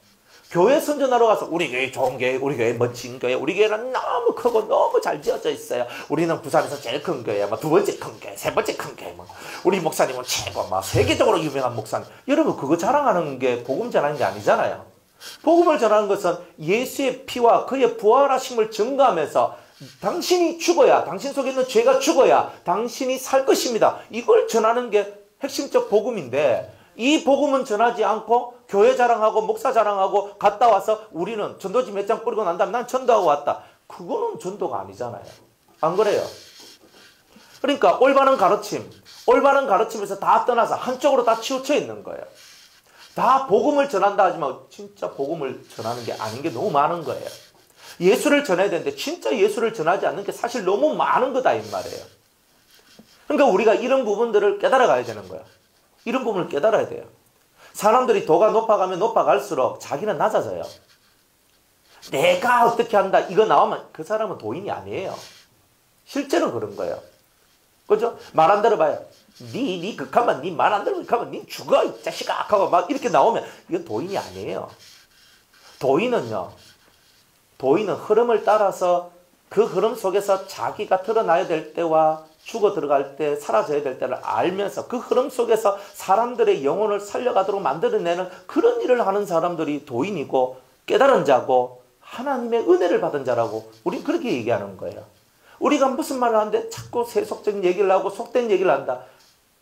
교회 선전하러 가서 우리 교회 좋은 교회, 우리 교회 멋진 교회, 우리 교회는 너무 크고 너무 잘 지어져 있어요. 우리는 부산에서 제일 큰 교회, 두 번째 큰 교회, 세 번째 큰 교회, 우리 목사님은 최고, 세계적으로 유명한 목사님. 여러분, 그거 자랑하는 게 복음 전하는 게 아니잖아요. 복음을 전하는 것은 예수의 피와 그의 부활하심을 증거하면서 당신이 죽어야, 당신 속에 있는 죄가 죽어야 당신이 살 것입니다. 이걸 전하는 게 핵심적 복음인데, 이 복음은 전하지 않고 교회 자랑하고 목사 자랑하고 갔다 와서 우리는 전도지 몇 장 뿌리고 난 다음에 난 전도하고 왔다. 그거는 전도가 아니잖아요. 안 그래요? 그러니까 올바른 가르침에서 다 떠나서 한쪽으로 다 치우쳐 있는 거예요. 다 복음을 전한다 하지만 진짜 복음을 전하는 게 아닌 게 너무 많은 거예요. 예수를 전해야 되는데 진짜 예수를 전하지 않는 게 사실 너무 많은 거다 이 말이에요. 그러니까 우리가 이런 부분들을 깨달아 가야 되는 거예요. 이런 부분을 깨달아야 돼요. 사람들이 도가 높아가면 높아갈수록 자기는 낮아져요. 내가 어떻게 한다 이거 나오면 그 사람은 도인이 아니에요. 실제로 그런 거예요. 그죠? 말 안 들어봐요. 니 극하면, 니 말 안 들으면 극하면 니 죽어 이 자식아 하고 막 이렇게 나오면 이건 도인이 아니에요. 도인은 흐름을 따라서 그 흐름 속에서 자기가 드러나야 될 때와 죽어 들어갈 때 사라져야 될 때를 알면서 그 흐름 속에서 사람들의 영혼을 살려가도록 만들어내는 그런 일을 하는 사람들이 도인이고 깨달은 자고 하나님의 은혜를 받은 자라고 우린 그렇게 얘기하는 거예요. 우리가 무슨 말을 하는데 자꾸 세속적인 얘기를 하고 속된 얘기를 한다.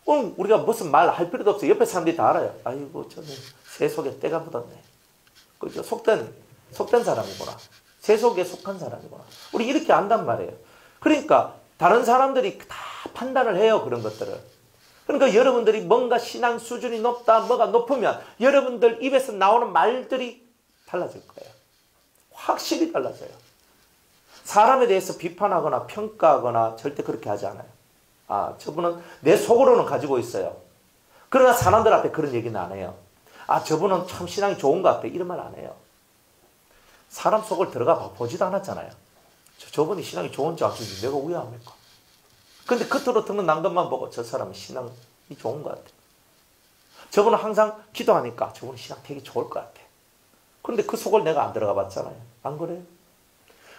우리가 무슨 말 할 필요도 없어요. 옆에 사람들이 다 알아요. 아이고 저는 세속에 때가 묻었네. 그죠? 속된 사람이구나. 세속에 속한 사람이구나. 우리 이렇게 안단 말이에요. 그러니까 다른 사람들이 다 판단을 해요. 그런 것들을. 그러니까 여러분들이 뭔가 신앙 수준이 높다, 뭐가 높으면 여러분들 입에서 나오는 말들이 달라질 거예요. 확실히 달라져요. 사람에 대해서 비판하거나 평가하거나 절대 그렇게 하지 않아요. 저분은 내 속으로는 가지고 있어요. 그러나 사람들 앞에 그런 얘기는 안 해요. 저분은 참 신앙이 좋은 것 같아. 이런 말 안 해요. 사람 속을 들어가 보지도 않았잖아요. 저분이 신앙이 좋은지 안 좋은지 내가 왜 압니까? 근데 겉으로 드러난 것만 보고 저 사람은 신앙이 좋은 것 같아. 저분은 항상 기도하니까 저분은 신앙 되게 좋을 것 같아. 그런데 그 속을 내가 안 들어가 봤잖아요. 안 그래요?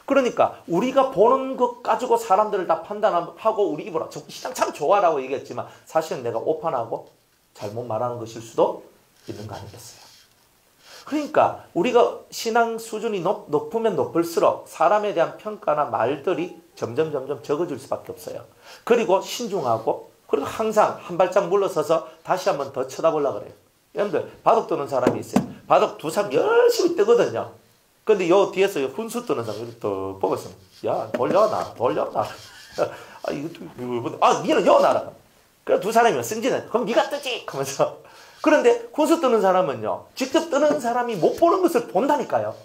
그러니까 우리가 보는 것 가지고 사람들을 다 판단하고 우리 입으로 저 신앙 참 좋아라고 얘기했지만 사실은 내가 오판하고 잘못 말하는 것일 수도 있는 거 아니겠어요? 그러니까 우리가 신앙 수준이 높으면 높을수록 사람에 대한 평가나 말들이 점점 적어질 수밖에 없어요. 그리고 신중하고 그리고 항상 한 발짝 물러서서 다시 한번 더 쳐다보려고 그래요. 여러분들 바둑 뜨는 사람이 있어요. 바둑 두 사람 열심히 뜨거든요. 근데 요 뒤에서 훈수 뜨는 사람 이렇게 또 보고 있으면 야 돌려놔. 니는 요 나라. 그래 두 사람이면 승진해. 그럼 니가 뜨지 하면서. 그런데 훈수 뜨는 사람은요. 직접 뜨는 사람이 못 보는 것을 본다니까요.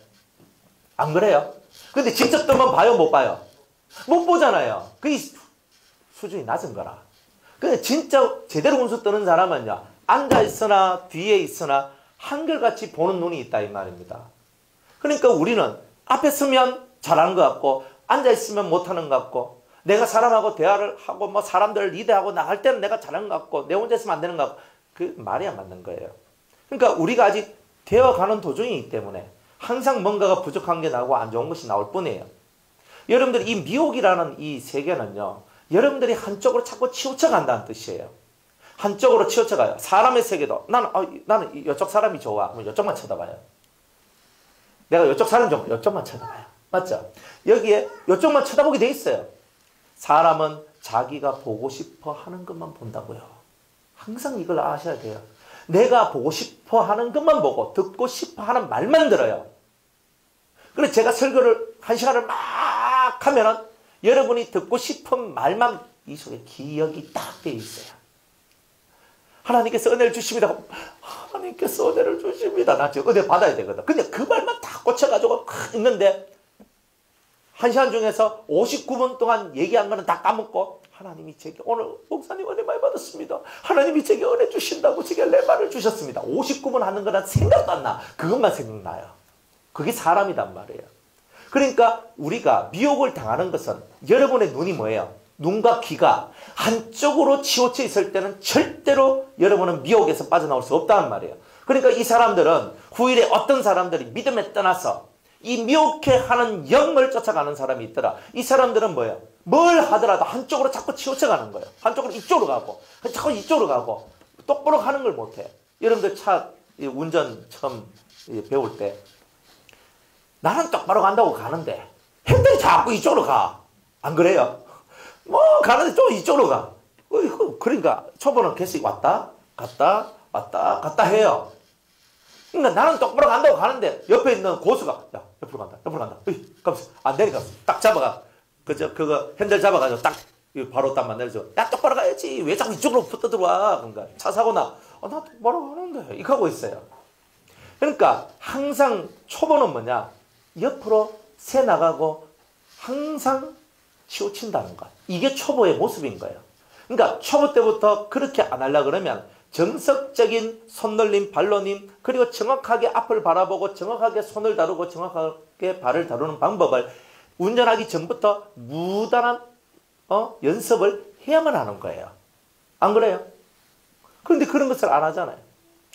안 그래요? 근데 직접 뜨면 봐요 못 봐요? 못 보잖아요. 그게 수준이 낮은 거라. 근데 진짜 제대로 훈수 뜨는 사람은요. 앉아있으나 뒤에 있으나 한결같이 보는 눈이 있다 이 말입니다. 그러니까 우리는 앞에 서면 잘하는 것 같고 앉아있으면 못하는 것 같고 내가 사람하고 대화를 하고 뭐 사람들을 리드하고 나갈 때는 내가 잘하는 것 같고 내 혼자 있으면 안 되는 것 같고 그 말이 안 맞는 거예요. 그러니까 우리가 아직 되어가는 도중이기 때문에 항상 뭔가가 부족한 게 나오고 안 좋은 것이 나올 뿐이에요. 여러분들 이 미혹이라는 이 세계는요. 여러분들이 한쪽으로 자꾸 치우쳐 간다는 뜻이에요. 한쪽으로 치우쳐 가요. 사람의 세계도 나는 이쪽 사람이 좋아. 그럼 이쪽만 쳐다봐요. 내가 이쪽 사람 좋아. 이쪽만 쳐다봐요. 맞죠? 여기에 이쪽만 쳐다보게 돼 있어요. 사람은 자기가 보고 싶어 하는 것만 본다고요. 항상 이걸 아셔야 돼요. 내가 보고 싶어 하는 것만 보고 듣고 싶어 하는 말만 들어요. 그래서 제가 설교를 1시간을 막 하면은 여러분이 듣고 싶은 말만 이 속에 기억이 딱 되어 있어요. 하나님께서 은혜를 주십니다. 하나님께서 은혜를 주십니다. 나 지금 은혜 받아야 되거든. 근데 그 말만 다 꽂혀가지고 있는데 1시간 중에서 59분 동안 얘기한 거는 다 까먹고 하나님이 제게 오늘 목사님 은혜 많이 받았습니다. 하나님이 제게 은혜 주신다고 제게 레바를 주셨습니다. 59분 하는 거란 생각도 안 나. 그것만 생각나요. 그게 사람이란 말이에요. 그러니까 우리가 미혹을 당하는 것은 여러분의 눈이 뭐예요? 눈과 귀가 한쪽으로 치우쳐 있을 때는 절대로 여러분은 미혹에서 빠져나올 수 없다는 말이에요. 그러니까 이 사람들은 후일에 어떤 사람들이 믿음에 떠나서 이 미혹해 하는 영을 쫓아가는 사람이 있더라. 이 사람들은 뭐예요? 뭘 하더라도 한쪽으로 자꾸 치우쳐 가는 거예요. 한쪽으로 이쪽으로 가고 자꾸 이쪽으로 가고 똑바로 가는 걸 못해. 여러분들 차 운전 처음 배울 때 나는 똑바로 간다고 가는데 핸들이 자꾸 이쪽으로 가. 안 그래요? 뭐 가는데 좀 이쪽으로 가. 그러니까 초보는 계속 왔다 갔다 왔다 갔다 해요. 그러니까 나는 똑바로 간다고 가는데 옆에 있는 고수가 야 옆으로 간다 옆으로 간다. 가면서 안 되니까 딱 잡아가 그거 핸들 잡아가지고 딱 바로 딱 만들어줘. 야 똑바로 가야지 왜 자꾸 이쪽으로 붙어 들어와. 그러니까 차 사고 나 똑바로 가는데 이렇게 하고 있어요. 그러니까 항상 초보는 뭐냐? 옆으로 새 나가고 항상 치우친다는 것. 이게 초보의 모습인 거예요. 그러니까 초보 때부터 그렇게 안 하려고 그러면 정석적인 손놀림, 발놀림, 그리고 정확하게 앞을 바라보고 정확하게 손을 다루고 정확하게 발을 다루는 방법을 운전하기 전부터 무단한 연습을 해야만 하는 거예요. 안 그래요? 그런데 그런 것을 안 하잖아요.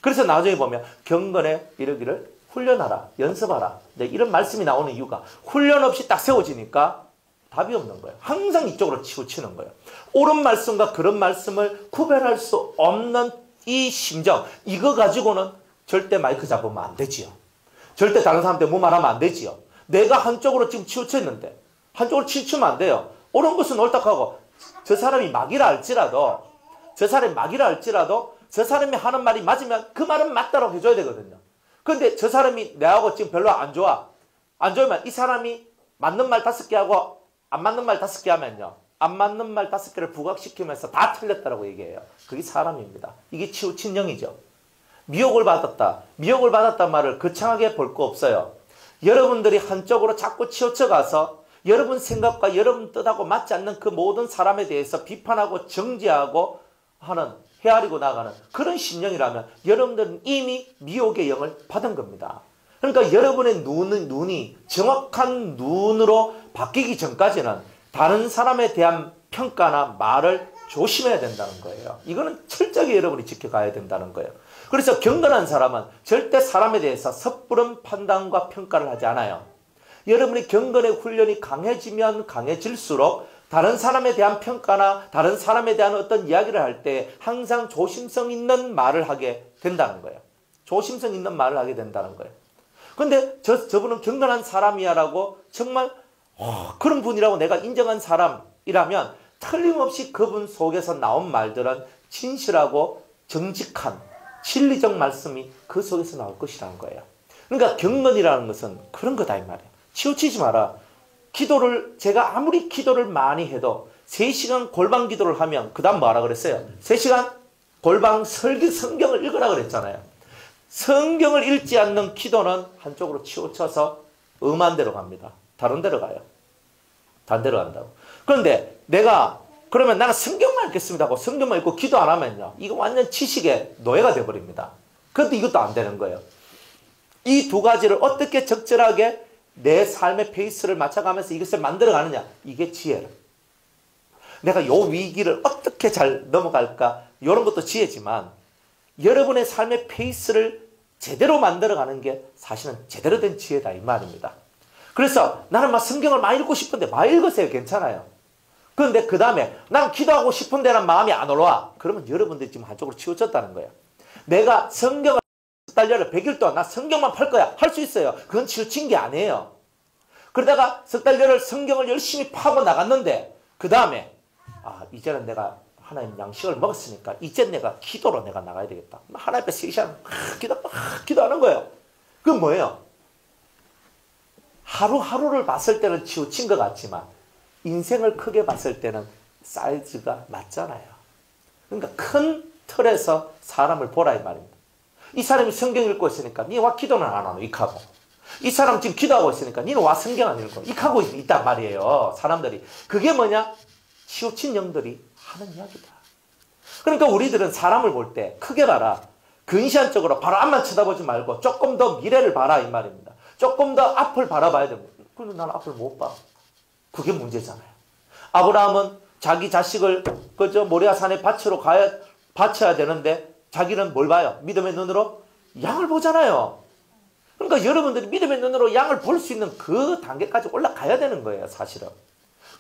그래서 나중에 보면 경건에 이르기를 훈련하라, 연습하라. 네, 이런 말씀이 나오는 이유가 훈련 없이 딱 세워지니까 답이 없는 거예요. 항상 이쪽으로 치우치는 거예요. 옳은 말씀과 그런 말씀을 구별할 수 없는 이 심정, 이거 가지고는 절대 마이크 잡으면 안 되지요. 절대 다른 사람한테 뭐 말하면 안 되지요. 내가 한쪽으로 지금 치우쳐 있는데 한쪽으로 치우치면 안 돼요. 옳은 것은 옳다 하고 저 사람이 막이라 할지라도 저 사람이 하는 말이 맞으면 그 말은 맞다고 해줘야 되거든요. 근데 저 사람이 내하고 지금 별로 안 좋아. 안 좋으면 이 사람이 맞는 말 5개 하고 안 맞는 말 5개 하면요. 안 맞는 말 5개를 부각시키면서 다 틀렸다라고 얘기해요. 그게 사람입니다. 이게 치우친 영이죠. 미혹을 받았단 말을 거창하게 볼 거 없어요. 여러분들이 한쪽으로 자꾸 치우쳐 가서 여러분 생각과 여러분 뜻하고 맞지 않는 그 모든 사람에 대해서 비판하고 정죄하고 하는 헤아리고 나가는 그런 심령이라면 여러분들은 이미 미혹의 영을 받은 겁니다. 그러니까 여러분의 눈이 정확한 눈으로 바뀌기 전까지는 다른 사람에 대한 평가나 말을 조심해야 된다는 거예요. 이거는 철저하게 여러분이 지켜가야 된다는 거예요. 그래서 경건한 사람은 절대 사람에 대해서 섣부른 판단과 평가를 하지 않아요. 여러분이 경건의 훈련이 강해지면 강해질수록 다른 사람에 대한 평가나 다른 사람에 대한 어떤 이야기를 할 때 항상 조심성 있는 말을 하게 된다는 거예요. 조심성 있는 말을 하게 된다는 거예요. 근데 저분은 경건한 사람이야라고 정말 그런 분이라고 내가 인정한 사람이라면 틀림없이 그분 속에서 나온 말들은 진실하고 정직한 진리적 말씀이 그 속에서 나올 것이라는 거예요. 그러니까 경건이라는 것은 그런 거다 이 말이에요. 치우치지 마라. 제가 아무리 기도를 많이 해도 3시간 골방 기도를 하면 그 다음 뭐하라 그랬어요? 3시간 골방 성경을 읽으라 그랬잖아요. 성경을 읽지 않는 기도는 한쪽으로 치우쳐서 음한 데로 갑니다. 다른 데로 가요. 다른 데로 간다고. 그런데 그러면 나는 성경만 읽겠습니다 하고 성경만 읽고 기도 안 하면요. 이거 완전 지식의 노예가 되어버립니다. 그런데 이것도 안 되는 거예요. 이 두 가지를 어떻게 적절하게 내 삶의 페이스를 맞춰가면서 이것을 만들어가느냐. 이게 지혜를. 내가 요 위기를 어떻게 잘 넘어갈까. 이런 것도 지혜지만 여러분의 삶의 페이스를 제대로 만들어가는 게 사실은 제대로 된 지혜다 이 말입니다. 그래서 나는 막 성경을 많이 읽고 싶은데 많이 읽으세요. 괜찮아요. 그런데 그 다음에 난 기도하고 싶은데는 마음이 안 올라와. 그러면 여러분들이 지금 한쪽으로 치우쳤다는 거예요. 내가 성경을 100일 100일 동안 나 성경만 팔 거야. 할 수 있어요. 그건 치우친 게 아니에요. 그러다가 100달러를 성경을 열심히 파고 나갔는데 그 다음에 이제는 내가 하나님 양식을 먹었으니까 이제 내가 기도로 내가 나가야 되겠다. 하나님 앞에 3시간 기도하는 거예요. 그건 뭐예요? 하루하루를 봤을 때는 치우친 것 같지만 인생을 크게 봤을 때는 사이즈가 맞잖아요. 그러니까 큰 틀에서 사람을 보라 이 말입니다. 이 사람이 성경 읽고 있으니까 니 와 기도는 안 하노 익하고, 이 사람 지금 기도하고 있으니까 니는 와 성경 안 읽고 익하고 있단 말이에요. 사람들이. 그게 뭐냐? 치우친 영들이 하는 이야기다. 그러니까 우리들은 사람을 볼 때 크게 봐라. 근시안적으로 바로 앞만 쳐다보지 말고 조금 더 미래를 봐라 이 말입니다. 조금 더 앞을 바라봐야 됩니다. 그런데 나는 앞을 못 봐. 그게 문제잖아요. 아브라함은 자기 자식을 그저 모리아산에 바쳐야 되는데 자기는 뭘 봐요? 믿음의 눈으로 양을 보잖아요. 그러니까 여러분들이 믿음의 눈으로 양을 볼 수 있는 그 단계까지 올라가야 되는 거예요, 사실은.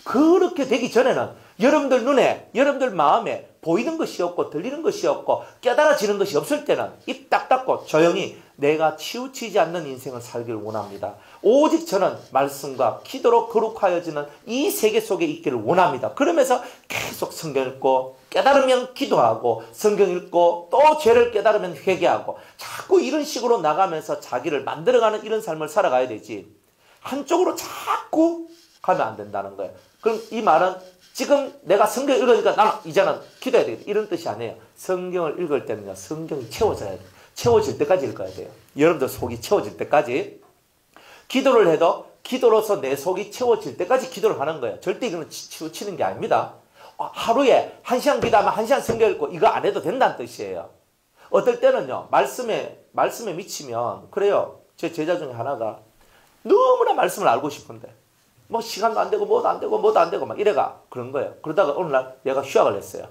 그렇게 되기 전에는 여러분들 눈에, 여러분들 마음에 보이는 것이 없고 들리는 것이 없고 깨달아지는 것이 없을 때는 입 딱 닫고 조용히 내가 치우치지 않는 인생을 살기를 원합니다. 오직 저는 말씀과 기도로 거룩하여지는 이 세계 속에 있기를 원합니다. 그러면서 계속 성경 읽고 깨달으면 기도하고 성경 읽고 또 죄를 깨달으면 회개하고 자꾸 이런 식으로 나가면서 자기를 만들어가는 이런 삶을 살아가야 되지, 한쪽으로 자꾸 가면 안 된다는 거예요. 그럼 이 말은 지금 내가 성경 읽으니까 나는 이제는 기도해야 되겠다 이런 뜻이 아니에요. 성경을 읽을 때는요, 성경이 채워져야 돼요. 채워질 때까지 읽어야 돼요. 여러분들 속이 채워질 때까지. 기도를 해도 기도로서 내 속이 채워질 때까지 기도를 하는 거예요. 절대 이거는 치우치는 게 아닙니다. 하루에 1시간 기도하면 1시간 성경 읽고 이거 안 해도 된다는 뜻이에요. 어떨 때는요, 말씀에 미치면, 그래요. 제 제자 중에 하나가 너무나 말씀을 알고 싶은데 뭐 시간도 안 되고 뭐도 안 되고 막 이래가 그런 거예요. 그러다가 어느 날 얘가 휴학을 했어요.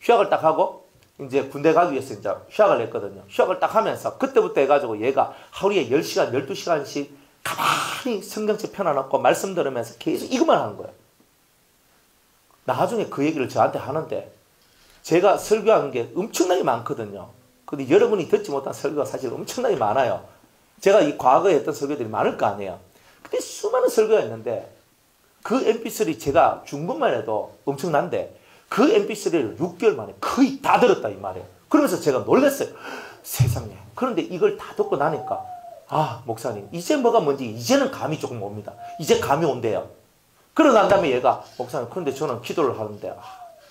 휴학을 딱 하고 이제 군대 가기 위해서 이제 휴학을 했거든요. 휴학을 딱 하면서 그때부터 해가지고 얘가 하루에 10시간, 12시간씩 가만히 성경책 펴놔놓고 말씀 들으면서 계속 이것만 하는 거예요. 나중에 그 얘기를 저한테 하는데 제가 설교한 게 엄청나게 많거든요. 근데 여러분이 듣지 못한 설교가 사실 엄청나게 많아요. 제가 이 과거에 했던 설교들이 많을 거 아니에요. 근데 수많은 설교가 있는데 그 mp3 제가 중분만 해도 엄청난데 그 mp3를 6개월 만에 거의 다 들었다 이 말이에요. 그러면서 제가 놀랐어요. 세상에. 그런데 이걸 다 듣고 나니까 아, 목사님 이제 뭐가 뭔지 이제는 감이 조금 옵니다. 이제 감이 온대요. 그러고 난 다음에 얘가 목사님 그런데 저는 기도를 하는데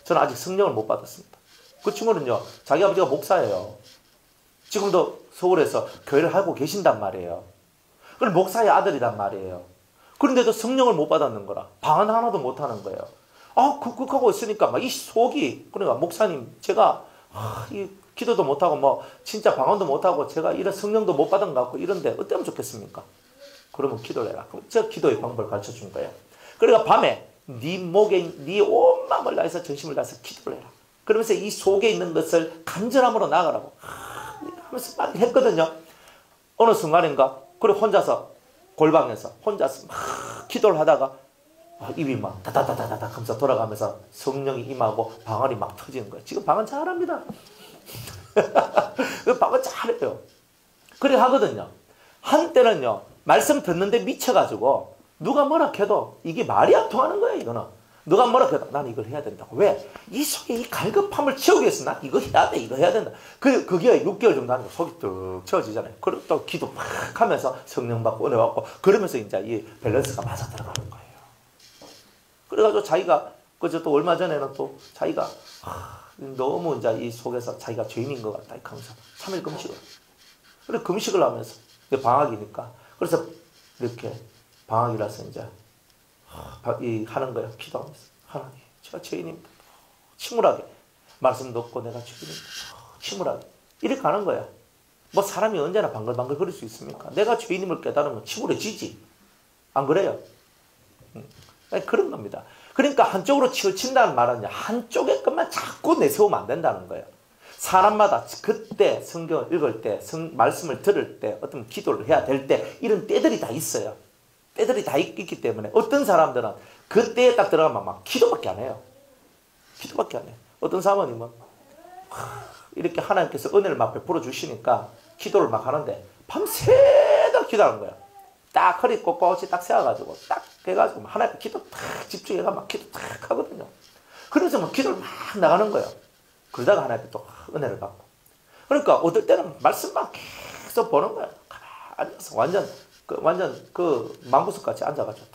저는 아직 성령을 못 받았습니다. 그 친구는요, 자기 아버지가 목사예요. 지금도 서울에서 교회를 하고 계신단 말이에요. 그럼 목사의 아들이란 말이에요. 그런데도 성령을 못 받았는 거라. 방언 하나도 못 하는 거예요. 쿡쿡하고 있으니까 막 이 속이, 그러니까 목사님 제가 이 기도도 못 하고 뭐 진짜 방언도 못 하고 제가 이런 성령도 못 받은 것 같고 이런데 어때면 좋겠습니까? 그러면 기도를 해라. 그럼 제가 기도의 방법을 가르쳐 준 거예요. 그러니까 밤에 네 목에 네 온 마음을 다해서 전심을 다해서 기도를 해라. 그러면서 이 속에 있는 것을 간절함으로 나가라고 하면서 막 했거든요. 어느 순간인가 그리고 혼자서 골방에서 혼자서 막 기도를 하다가 입이 막 다다다다다 하면서 돌아가면서 성령이 임하고 방언이 막 터지는 거예요. 지금 방언 잘합니다. 방언 잘해요. 그래 하거든요. 한때는요, 말씀 듣는데 미쳐가지고 누가 뭐라 해도 이게 말이 안 통하는 거예요. 이거는 누가 뭐라 해도 난 이걸 해야 된다고. 왜? 이 속에 이 갈급함을 채우기 위해서 난 이거 해야 돼, 이거 해야 된다. 그게 6개월 정도 하니까 속이 뚝 채워지잖아요. 그리고 또 기도 막 하면서 성령 받고 은혜 받고 그러면서 이제 이 밸런스가 맞아 들어가는 거예요. 그래가지고 자기가 그저 또 얼마 전에는 또 자기가 너무 이제 이 속에서 자기가 죄인인 것 같다 하면서 3일 금식을. 그래 금식을 하면서 방학이니까 그래서 이렇게 방학이라서 이제 하는 거예요. 기도하면서 하나님 제가 죄인입니다. 침울하게 말씀 듣고 내가 죄인입니다. 침울하게 이렇게 가는 거예요. 뭐 사람이 언제나 방글방글 거릴 수 있습니까? 내가 죄인임을 깨달으면 침울해지지. 안 그래요? 그런 겁니다. 그러니까 한쪽으로 치우친다는 말은 한쪽의 것만 자꾸 내세우면 안 된다는 거예요. 사람마다 그때 성경을 읽을 때, 말씀을 들을 때, 어떤 기도를 해야 될 때 이런 때들이 다 있어요. 때들이 다 있기 때문에 어떤 사람들은 그 때에 딱 들어가면 막 기도밖에 안 해요. 기도밖에 안 해요. 어떤 사모님은 이렇게 하나님께서 은혜를 막 베풀어 주시니까 기도를 막 하는데 밤새도록 기도하는 거예요. 딱 허리 꼿꼿이 딱 세워가지고 딱 해가지고 하나님께 기도 딱 집중해가 막 기도 딱 하거든요. 그래서 막 기도를 막 나가는 거예요. 그러다가 하나님께 또 은혜를 받고. 그러니까 어떨 때는 말씀만 계속 보는 거예요. 가만히 앉아서 완전 완전 망부석 같이 앉아가지고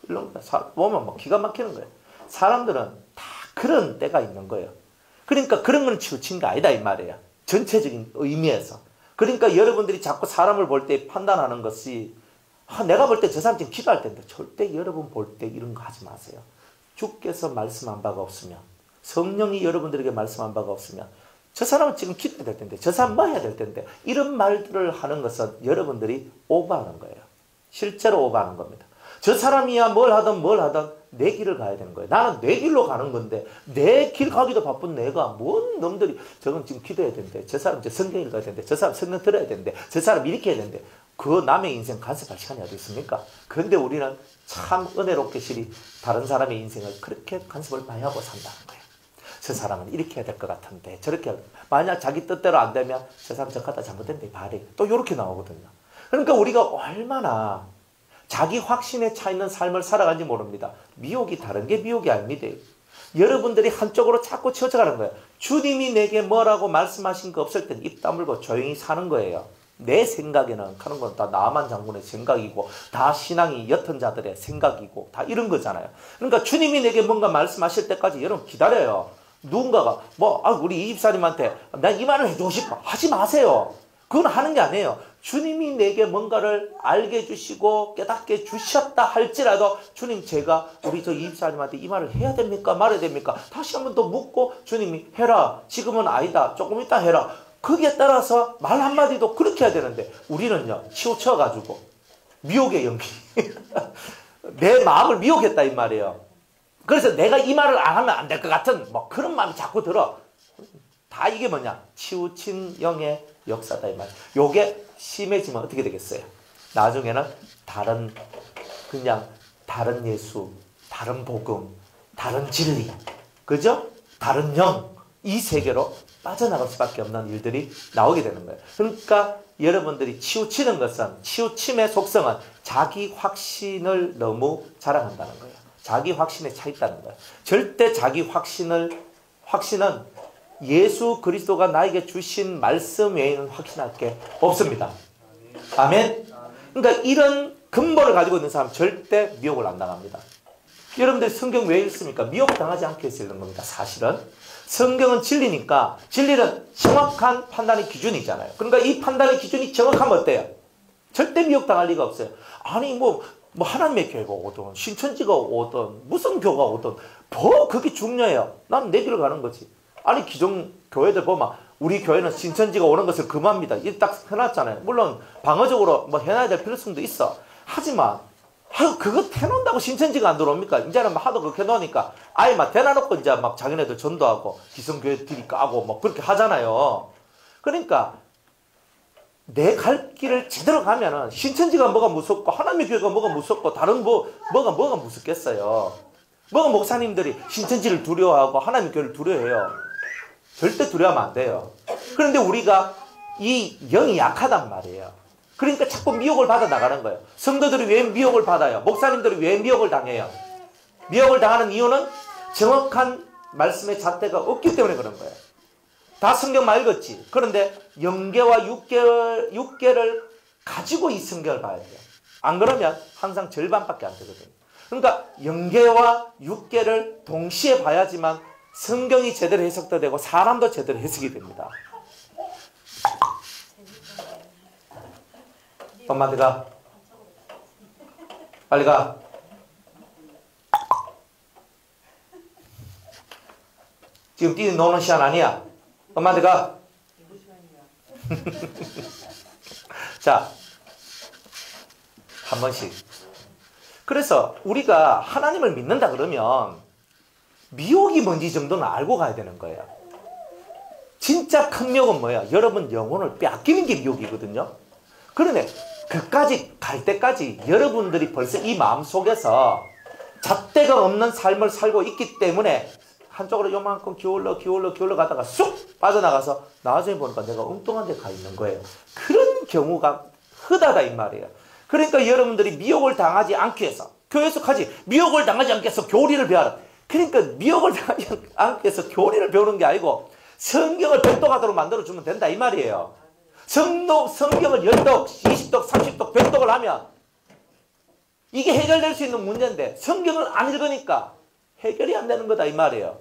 이런 거야. 보면 뭐 기가 막히는 거예요. 사람들은 다 그런 때가 있는 거예요. 그러니까 그런 건 치우친 게 아니다 이 말이에요. 전체적인 의미에서. 그러니까 여러분들이 자꾸 사람을 볼 때 판단하는 것이 내가 볼 때 저 사람 지금 기도할 텐데 절대 여러분 볼 때 이런 거 하지 마세요. 주께서 말씀한 바가 없으면, 성령이 여러분들에게 말씀한 바가 없으면 저 사람은 지금 기도해야 될 텐데, 저 사람 뭐 해야 될 텐데, 이런 말들을 하는 것은 여러분들이 오버하는 거예요. 실제로 오버하는 겁니다. 저 사람이야 뭘 하든 내 길을 가야 되는 거예요. 나는 내 길로 가는 건데 내 길 가기도 바쁜 내가 뭔 놈들이 저건 지금 기도해야 되는데, 저 사람 성경 읽어야 되는데, 저 사람 성경 들어야 되는데, 저 사람 이렇게 해야 되는데, 그 남의 인생 간섭할 시간이 어디 있습니까? 그런데 우리는 참 은혜롭게 실이 다른 사람의 인생을 그렇게 간섭을 많이 하고 산다는 거예요. 저 사람은 이렇게 해야 될 것 같은데 저렇게, 만약 자기 뜻대로 안 되면 저 사람 저 갖다 잘못된다 이 말이 또 이렇게 나오거든요. 그러니까 우리가 얼마나 자기 확신에 차 있는 삶을 살아간지 모릅니다. 미혹이 다른 게 미혹이 아닙니다. 여러분들이 한쪽으로 자꾸 치워져가는 거예요. 주님이 내게 뭐라고 말씀하신 거 없을 땐 입 다물고 조용히 사는 거예요. 내 생각에는 하는 건 다 나만 장군의 생각이고, 다 신앙이 옅은 자들의 생각이고, 다 이런 거잖아요. 그러니까 주님이 내게 뭔가 말씀하실 때까지 여러분 기다려요. 누군가가 우리 이 집사님한테 나 이 말을 해주고 싶어 하지 마세요. 그건 하는 게 아니에요. 주님이 내게 뭔가를 알게 해주시고 깨닫게 주셨다 할지라도, 주님 제가 우리 저 이 집사님한테 이 말을 해야 됩니까 말아야 됩니까 다시 한번 더 묻고, 주님이 해라, 지금은 아니다, 조금 이따 해라, 거기에 따라서 말 한마디도 그렇게 해야 되는데, 우리는요 치우쳐가지고 미혹의 연기 내 마음을 미혹했다 이 말이에요. 그래서 내가 이 말을 안 하면 안 될 것 같은 그런 마음이 자꾸 들어. 다 이게 뭐냐, 치우친 영의 역사다 이 말이에요. 요게 심해지면 어떻게 되겠어요? 나중에는 그냥 다른 예수, 다른 복음, 다른 진리, 그죠? 다른 영, 이 세계로 빠져나갈 수밖에 없는 일들이 나오게 되는 거예요. 그러니까 여러분들이 치우치는 것은, 치우침의 속성은 자기 확신을 너무 자랑한다는 거예요. 자기 확신에 차 있다는 거예요. 절대 자기 확신은 예수 그리스도가 나에게 주신 말씀 외에는 확신할 게 없습니다. 아멘. 그러니까 이런 근본을 가지고 있는 사람 절대 미혹을 안 당합니다. 여러분들 성경 왜 읽습니까? 미혹 당하지 않기 위해서 읽는 겁니다. 사실은 성경은 진리니까, 진리는 정확한 판단의 기준이잖아요. 그러니까 이 판단의 기준이 정확하면 어때요? 절대 미혹 당할 리가 없어요. 아니 하나님의 교회가 오든 신천지가 오든 무슨 교가 오든 그게 중요해요. 난 내 길을 가는 거지. 아니 기존 교회들 보면 우리 교회는 신천지가 오는 것을 금합니다. 이렇게 딱 해놨잖아요. 물론 방어적으로 해놔야 될 필요성도 있어. 하지만 그거 해놓는다고 신천지가 안 들어옵니까? 이제는 하도 그렇게 해놓으니까 아예 대놔놓고 이제 자기네들 전도하고 기성교회들이 까고 그렇게 하잖아요. 그러니까 내 갈 길을 제대로 가면은 신천지가 뭐가 무섭고 하나님의 교회가 뭐가 무섭고 다른 뭐가 무섭겠어요. 목사님들이 신천지를 두려워하고 하나님의 교회를 두려워해요. 절대 두려워하면 안 돼요. 그런데 우리가 이 영이 약하단 말이에요. 그러니까 자꾸 미혹을 받아 나가는 거예요. 성도들이 왜 미혹을 받아요? 목사님들이 왜 미혹을 당해요? 미혹을 당하는 이유는 정확한 말씀의 잣대가 없기 때문에 그런 거예요. 다 성경만 읽었지. 그런데 영계와 육계를 가지고 이 성경을 봐야 돼요. 안 그러면 항상 절반밖에 안 되거든요. 그러니까 영계와 육계를 동시에 봐야지만 성경이 제대로 해석도 되고 사람도 제대로 해석이 됩니다. 엄마한테 가. 빨리 가. 지금 뛰는 노는 시간 아니야. 엄마한테 가. 자, 한 번씩. 그래서 우리가 하나님을 믿는다 그러면 미혹이 뭔지 정도는 알고 가야 되는 거예요. 진짜 큰 미혹은 뭐야? 여러분 영혼을 빼앗기는 게 미혹이거든요. 그러네 그까지 갈 때까지 여러분들이 벌써 이 마음속에서 잣대가 없는 삶을 살고 있기 때문에 한쪽으로 요만큼 기울러 가다가 쑥 빠져나가서 나중에 보니까 내가 엉뚱한 데 가 있는 거예요. 그런 경우가 흔하다 이 말이에요. 그러니까 여러분들이 미혹을 당하지 않기 위해서, 교회에서 가지 미혹을 당하지 않기 위해서 교리를 배워라. 그러니까 미혹을 당하지 않기 위해서 교리를 배우는 게 아니고 성경을 백도가도록 만들어주면 된다 이 말이에요. 성경을 10독, 20독, 30독, 100독을 하면 이게 해결될 수 있는 문제인데 성경을 안 읽으니까 해결이 안 되는 거다 이 말이에요.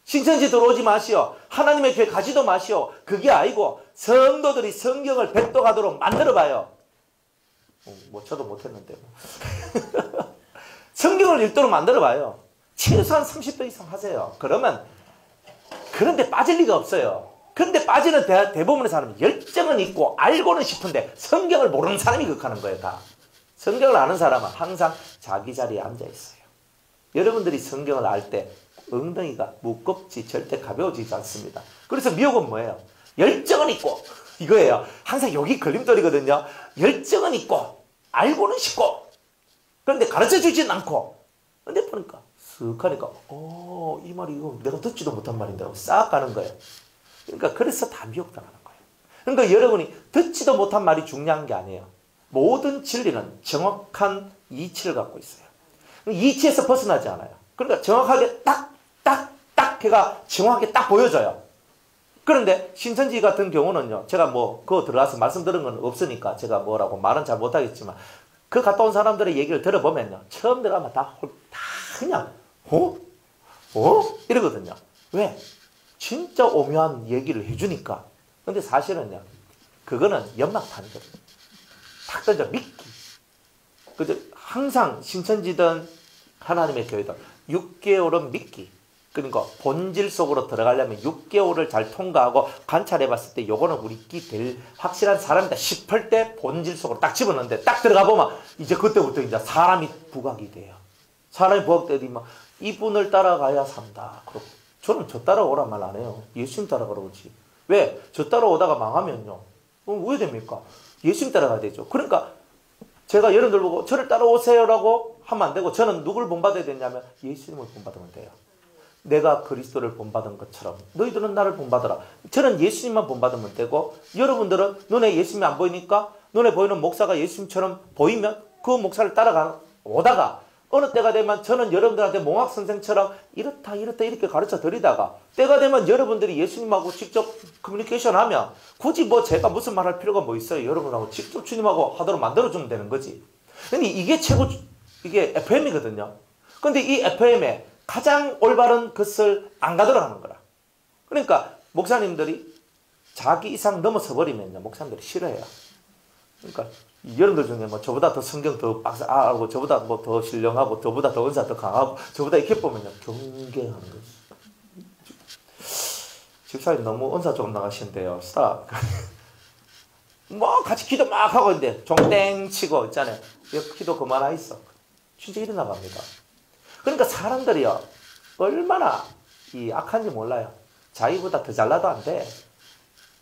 신천지 들어오지 마시오. 하나님의 교회 가지도 마시오. 그게 아니고 성도들이 성경을 100독하도록 만들어봐요. 뭐 저도 못했는데 성경을 읽도록 만들어봐요. 최소한 30도 이상 하세요. 그런데 빠질 리가 없어요. 그런데 빠지는 대부분의 사람은 열정은 있고 알고는 싶은데 성경을 모르는 사람이 극하는 거예요. 다. 성경을 아는 사람은 항상 자기 자리에 앉아 있어요. 여러분들이 성경을 알 때 엉덩이가 무겁지 절대 가벼워지지 않습니다. 그래서 미혹은 뭐예요? 열정은 있고 이거예요. 항상 여기 걸림돌이거든요. 열정은 있고 알고는 싶고 그런데 가르쳐주진 않고 근데 보니까 쓱 하니까 이 말이 이거 내가 듣지도 못한 말인데 싹 가는 거예요. 그러니까 그래서 다 미혹당하는 거예요. 그러니까 여러분이 듣지도 못한 말이 중요한 게 아니에요. 모든 진리는 정확한 이치를 갖고 있어요. 이치에서 벗어나지 않아요. 그러니까 정확하게 딱 해가 정확하게 딱 보여져요. 그런데 신천지 같은 경우는요. 제가 뭐 그거 들어가서 말씀드린 건 없으니까 제가 뭐라고 말은 잘 못하겠지만 그 갔다 온 사람들의 얘기를 들어보면요. 처음 들어가면 다 그냥 이러거든요. 왜? 진짜 오묘한 얘기를 해주니까. 근데 사실은요. 그거는 연막탄이거든요. 탁 던져 믿기. 그죠? 항상 신천지든 하나님의 교회든 6개월은 믿기. 그러니까 본질 속으로 들어가려면 6개월을 잘 통과하고 관찰해 봤을 때 요거는 우리끼리 될 확실한 사람이다 싶을 때 본질 속으로 딱 집어넣는데 딱 들어가 보면 이제 그때부터 이제 사람이 부각이 돼요. 사람이 부각되면 이분을 따라가야 산다. 그렇고 저는 저 따라오란 말 안 해요. 예수님 따라가라 그러지. 왜? 저 따라오다가 망하면요. 그럼 왜 됩니까? 예수님 따라가야 되죠. 그러니까 제가 여러분들 보고 저를 따라오세요라고 하면 안 되고 저는 누굴 본받아야 되냐면 예수님을 본받으면 돼요. 내가 그리스도를 본받은 것처럼 너희들은 나를 본받아라. 저는 예수님만 본받으면 되고 여러분들은 눈에 예수님이 안 보이니까 눈에 보이는 목사가 예수님처럼 보이면 그 목사를 따라오다가 어느 때가 되면 저는 여러분들한테 몽학 선생처럼 이렇다 이렇게 가르쳐 드리다가 때가 되면 여러분들이 예수님하고 직접 커뮤니케이션 하면 굳이 뭐 제가 무슨 말 할 필요가 뭐 있어요. 여러분하고 직접 주님하고 하도록 만들어주면 되는 거지. 근데 이게 이게 FM이거든요. 근데 이 FM에 가장 올바른 것을 안 가도록 하는 거라. 그러니까 목사님들이 자기 이상 넘어서 버리면요. 목사님들이 싫어해요. 그러니까 여러분들 중에 뭐 저보다 더 성경 더 알고 저보다 뭐 더 신령하고 저보다 더 은사 더 강하고 저보다 이렇게 보면요. 경계하는 거죠. 집사님 너무 은사 조금 나가시는데요. 스탑. 뭐 같이 기도 막 하고 있는데 종땡 치고 있잖아요. 기도 그만하 있어. 진짜 이래 나갑니다. 그러니까 사람들이요. 얼마나 악한지 몰라요. 자기보다 더 잘나도 안 돼.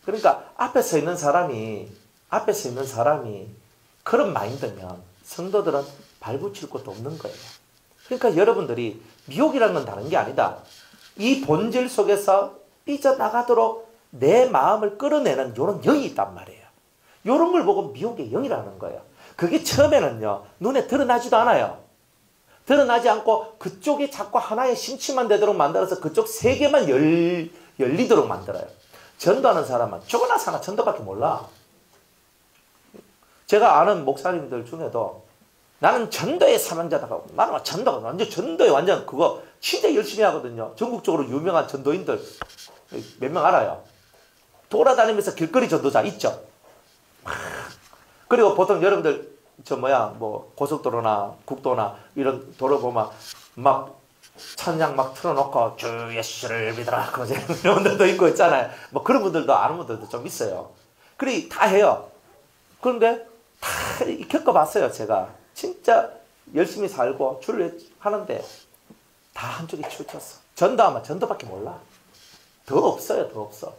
그러니까 앞에 서 있는 사람이 그런 마인드면 성도들은 발붙일 것도 없는 거예요. 그러니까 여러분들이 미혹이라는 건 다른 게 아니다. 이 본질 속에서 삐져나가도록 내 마음을 끌어내는 이런 영이 있단 말이에요. 이런 걸 보고 미혹의 영이라는 거예요. 그게 처음에는요. 눈에 드러나지도 않아요. 드러나지 않고 그쪽에 자꾸 하나의 심취만 되도록 만들어서 그쪽 세계만 열리도록 만들어요. 전도하는 사람은 죽어나 사나 전도밖에 몰라. 제가 아는 목사님들 중에도 나는 전도의 사명자다. 나는 전도가 완전 전도에 완전 그거 진짜 열심히 하거든요. 전국적으로 유명한 전도인들 몇 명 알아요. 돌아다니면서 길거리 전도자 있죠. 그리고 보통 여러분들 뭐 고속도로나 국도나 이런 도로 보면 막 찬양 막 틀어놓고 주 예수를 믿어라 그러지 이런 분들도 있고 있잖아요. 뭐 그런 분들도 아는 분들도 좀 있어요. 그래 다 해요. 그런데 다 겪어봤어요. 제가 진짜 열심히 살고 줄을 하는데 다 한쪽에 치우쳤어. 전도하면 전도밖에 몰라. 더 없어요. 더 없어.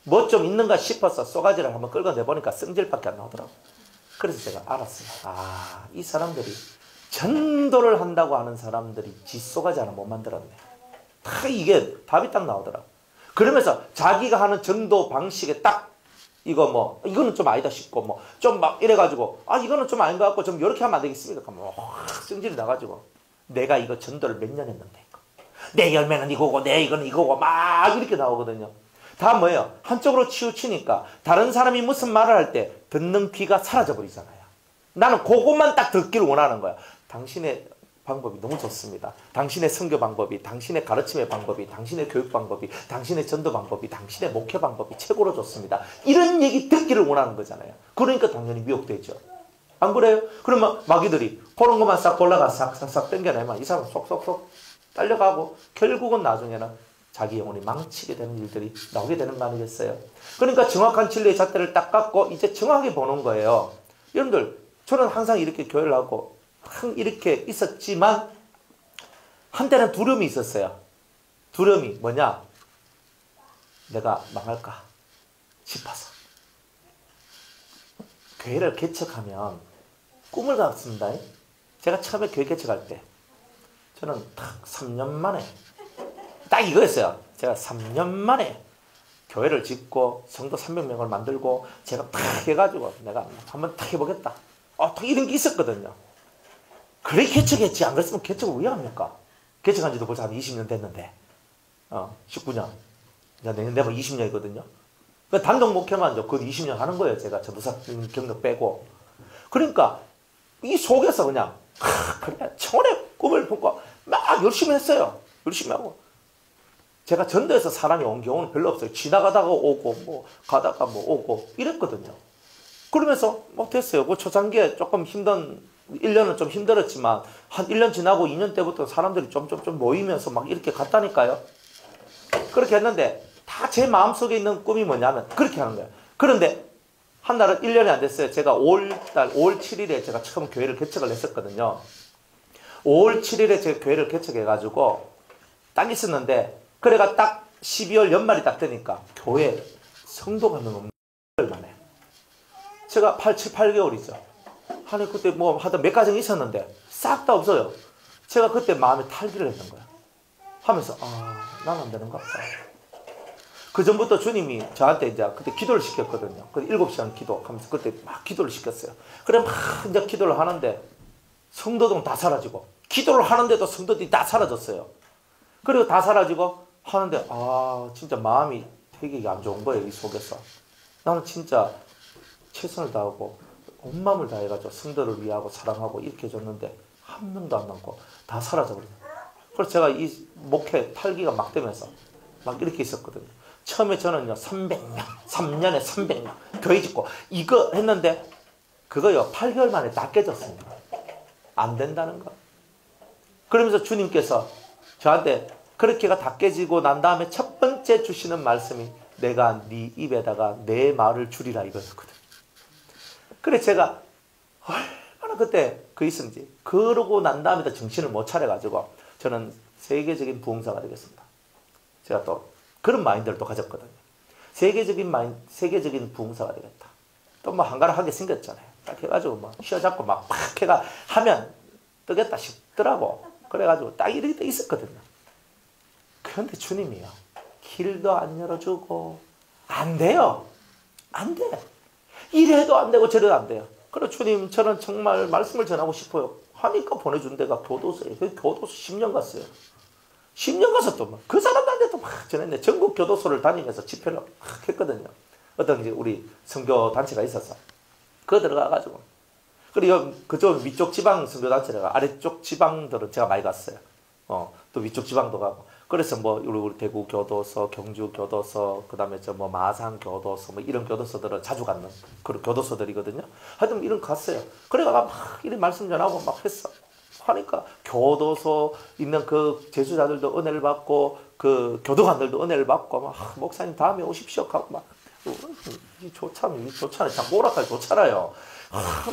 뭐 좀 있는가 싶어서 쏘가지를 한번 끌어내보니까 성질밖에 안 나오더라고. 그래서 제가 알았어요. 이 사람들이 전도를 한다고 하는 사람들이 지쏘가지 하나 못 만들었네. 다 이게 답이 딱 나오더라고. 그러면서 자기가 하는 전도 방식에 딱 이거는 좀 아니다 싶고 좀 막 이래가지고 이거는 좀 아닌 것 같고 좀 이렇게 하면 안 되겠습니까? 확 성질이 나가지고 내가 이거 전도를 몇 년 했는데 내 열매는 이거고 내 이거는 이거고 막 이렇게 나오거든요. 다 뭐예요? 한쪽으로 치우치니까 다른 사람이 무슨 말을 할 때 듣는 귀가 사라져 버리잖아요. 나는 그것만 딱 듣기를 원하는 거야. 당신의 방법이 너무 좋습니다. 당신의 선교 방법이, 당신의 가르침의 방법이, 당신의 교육 방법이, 당신의 전도 방법이, 당신의 목회 방법이 최고로 좋습니다. 이런 얘기 듣기를 원하는 거잖아요. 그러니까 당연히 미혹되죠. 안 그래요? 그러면 마귀들이 그런 것만 싹 골라가 싹싹싹 땡겨내면 이 사람 속속속 딸려가고 결국은 나중에는 자기 영혼이 망치게 되는 일들이 나오게 되는 거 아니겠어요? 그러니까 정확한 진리의 잣대를 딱 갖고 이제 정확하게 보는 거예요. 여러분들, 저는 항상 이렇게 교회를 하고 이렇게 있었지만 한때는 두려움이 있었어요. 두려움이 뭐냐? 내가 망할까 싶어서. 교회를 개척하면 꿈을 갖습니다. 제가 처음에 교회 개척할 때 저는 딱 3년 만에 딱 이거였어요. 제가 3년 만에 교회를 짓고 성도 300명을 만들고 제가 딱 해가지고 내가 한번 딱 해보겠다. 딱 이런 게 있었거든요. 그래 개척했지. 안 그랬으면 개척을 왜 합니까? 개척한 지도 벌써 한 20년 됐는데 19년 내년 되면 20년이거든요. 그 단독 목회만 그 20년 하는 거예요. 제가 전도사 경력 빼고. 그러니까 이 속에서 그냥 그래 청원의 꿈을 품고 막 열심히 했어요. 열심히 하고. 제가 전도에서 사람이 온 경우는 별로 없어요. 지나가다가 오고 뭐 가다가 뭐 오고 이랬거든요. 그러면서 됐어요. 그 초창기에 조금 힘든 1년은 좀 힘들었지만 한 1년 지나고 2년 때부터 사람들이 좀 모이면서 막 이렇게 갔다니까요. 그렇게 했는데 다 제 마음속에 있는 꿈이 뭐냐면 그렇게 하는 거예요. 그런데 한 날은 1년이 안 됐어요. 제가 5월 7일에 제가 처음 교회를 개척을 했었거든요. 5월 7일에 제가 교회를 개척해가지고 딱 있었는데 그래가 딱 12월 연말이 딱 되니까 교회 성도가 너무 만에 제가 8개월이죠. 아니 그때 뭐 하여튼 몇 가정이 있었는데 싹 다 없어요. 제가 그때 마음에 탈기를 했던 거야. 하면서 난 안 되는가 보다. 그 전부터 주님이 저한테 이제 그때 기도를 시켰거든요. 그때 7시간 기도 하면서 그때 막 기도를 시켰어요. 그래 막 이제 기도를 하는데 성도들은 다 사라지고 기도를 하는데도 성도들이 다 사라졌어요. 그리고 다 사라지고 하는데 진짜 마음이 되게 안 좋은 거예요. 이 속에서. 나는 진짜 최선을 다하고 온 마음을 다해가지고 성도를 위하고 사랑하고 이렇게 해줬는데 한 명도 안 남고 다 사라져버려요. 그래서 제가 이 목회 탈기가 막 되면서 막 이렇게 있었거든요. 처음에 저는요 300명 3년에 300명 교회 짓고 이거 했는데 그거요 8개월 만에 다 깨졌습니다. 안 된다는 거. 그러면서 주님께서 저한테 그렇게가 다 깨지고 난 다음에 첫 번째 주시는 말씀이 내가 네 입에다가 내 말을 주리라 이거였거든. 그래 제가 얼마나 그때 있었는지 그러고 난 다음에 정신을 못 차려가지고 저는 세계적인 부흥사가 되겠습니다. 제가 또 그런 마인드를 또 가졌거든요. 세계적인 부흥사가 되겠다. 또 뭐 한가락하게 생겼잖아요. 딱 해가지고 뭐 휘어잡고 막 해가 하면 뜨겠다 싶더라고. 그래가지고 딱 이렇게 있었거든요. 그런데 주님이요. 길도 안 열어주고 안 돼요. 안 돼. 이래도 안 되고 저래도 안 돼요. 그래 주님 저는 정말 말씀을 전하고 싶어요. 하니까 보내준 데가 교도소예요. 교도소 10년 갔어요. 10년 가서 또 막 그 사람들한테도 막 전했는데 전국 교도소를 다니면서 집회를 막 했거든요. 어떤 이제 우리 선교 단체가 있어서 그거 들어가가지고 그리고 그쪽 위쪽 지방 선교 단체가 아래쪽 지방들은 제가 많이 갔어요. 또 위쪽 지방도 가고 그래서 뭐 우리 대구 교도소, 경주 교도소, 그다음에 저 뭐 마산 교도소 뭐 이런 교도소들은 자주 갔는 그런 교도소들이거든요. 하여튼 이런 거 갔어요. 그래가 막 이런 말씀 전하고 막 했어. 하니까 교도소 있는 그 제수자들도 은혜를 받고 그 교도관들도 은혜를 받고 막 목사님 다음에 오십시오 하고 막 좋잖아요. 자꾸 오락할 좋잖아요.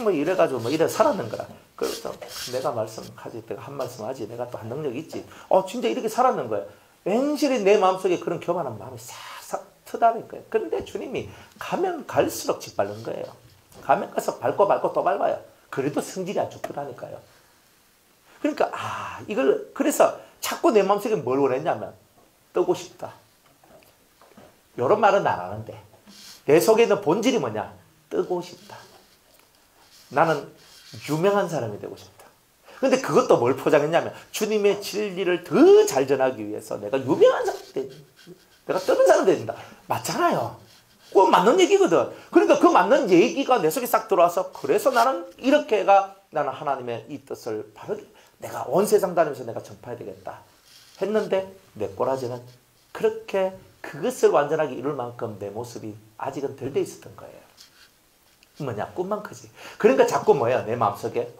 뭐 이래가지고 뭐 이래 살았는 거라. 그래서 내가 말씀하지, 내가 한 말씀 하지, 내가 또 한 능력이 있지. 진짜 이렇게 살았는 거예요. 왠지 내 마음속에 그런 교만한 마음이 싹싹 트다는 거예요. 그런데 주님이 가면 갈수록 짓밟는 거예요. 가면 가서 밟고 또 밟아요. 그래도 성질이 안 좋더라니까요. 그러니까 이걸 그래서 자꾸 내 마음속에 뭘 원했냐면 뜨고 싶다. 이런 말은 안 하는데 내 속에 있는 본질이 뭐냐? 뜨고 싶다. 나는 유명한 사람이 되고 싶다. 근데 그것도 뭘 포장했냐면 주님의 진리를 더 잘 전하기 위해서 내가 유명한 사람이 돼. 내가 다른 사람 된다. 맞잖아요. 꼭 맞는 얘기거든. 그러니까 그 맞는 얘기가 내 속에 싹 들어와서 그래서 나는 이렇게가 나는 하나님의 이 뜻을 바르게 내가 온 세상 다니면서 내가 전파해야 되겠다 했는데 내 꼬라지는 그렇게 그것을 완전하게 이룰 만큼 내 모습이 아직은 덜 돼 있었던 거예요. 뭐냐? 꿈만 크지. 그러니까 자꾸 뭐야? 내 마음속에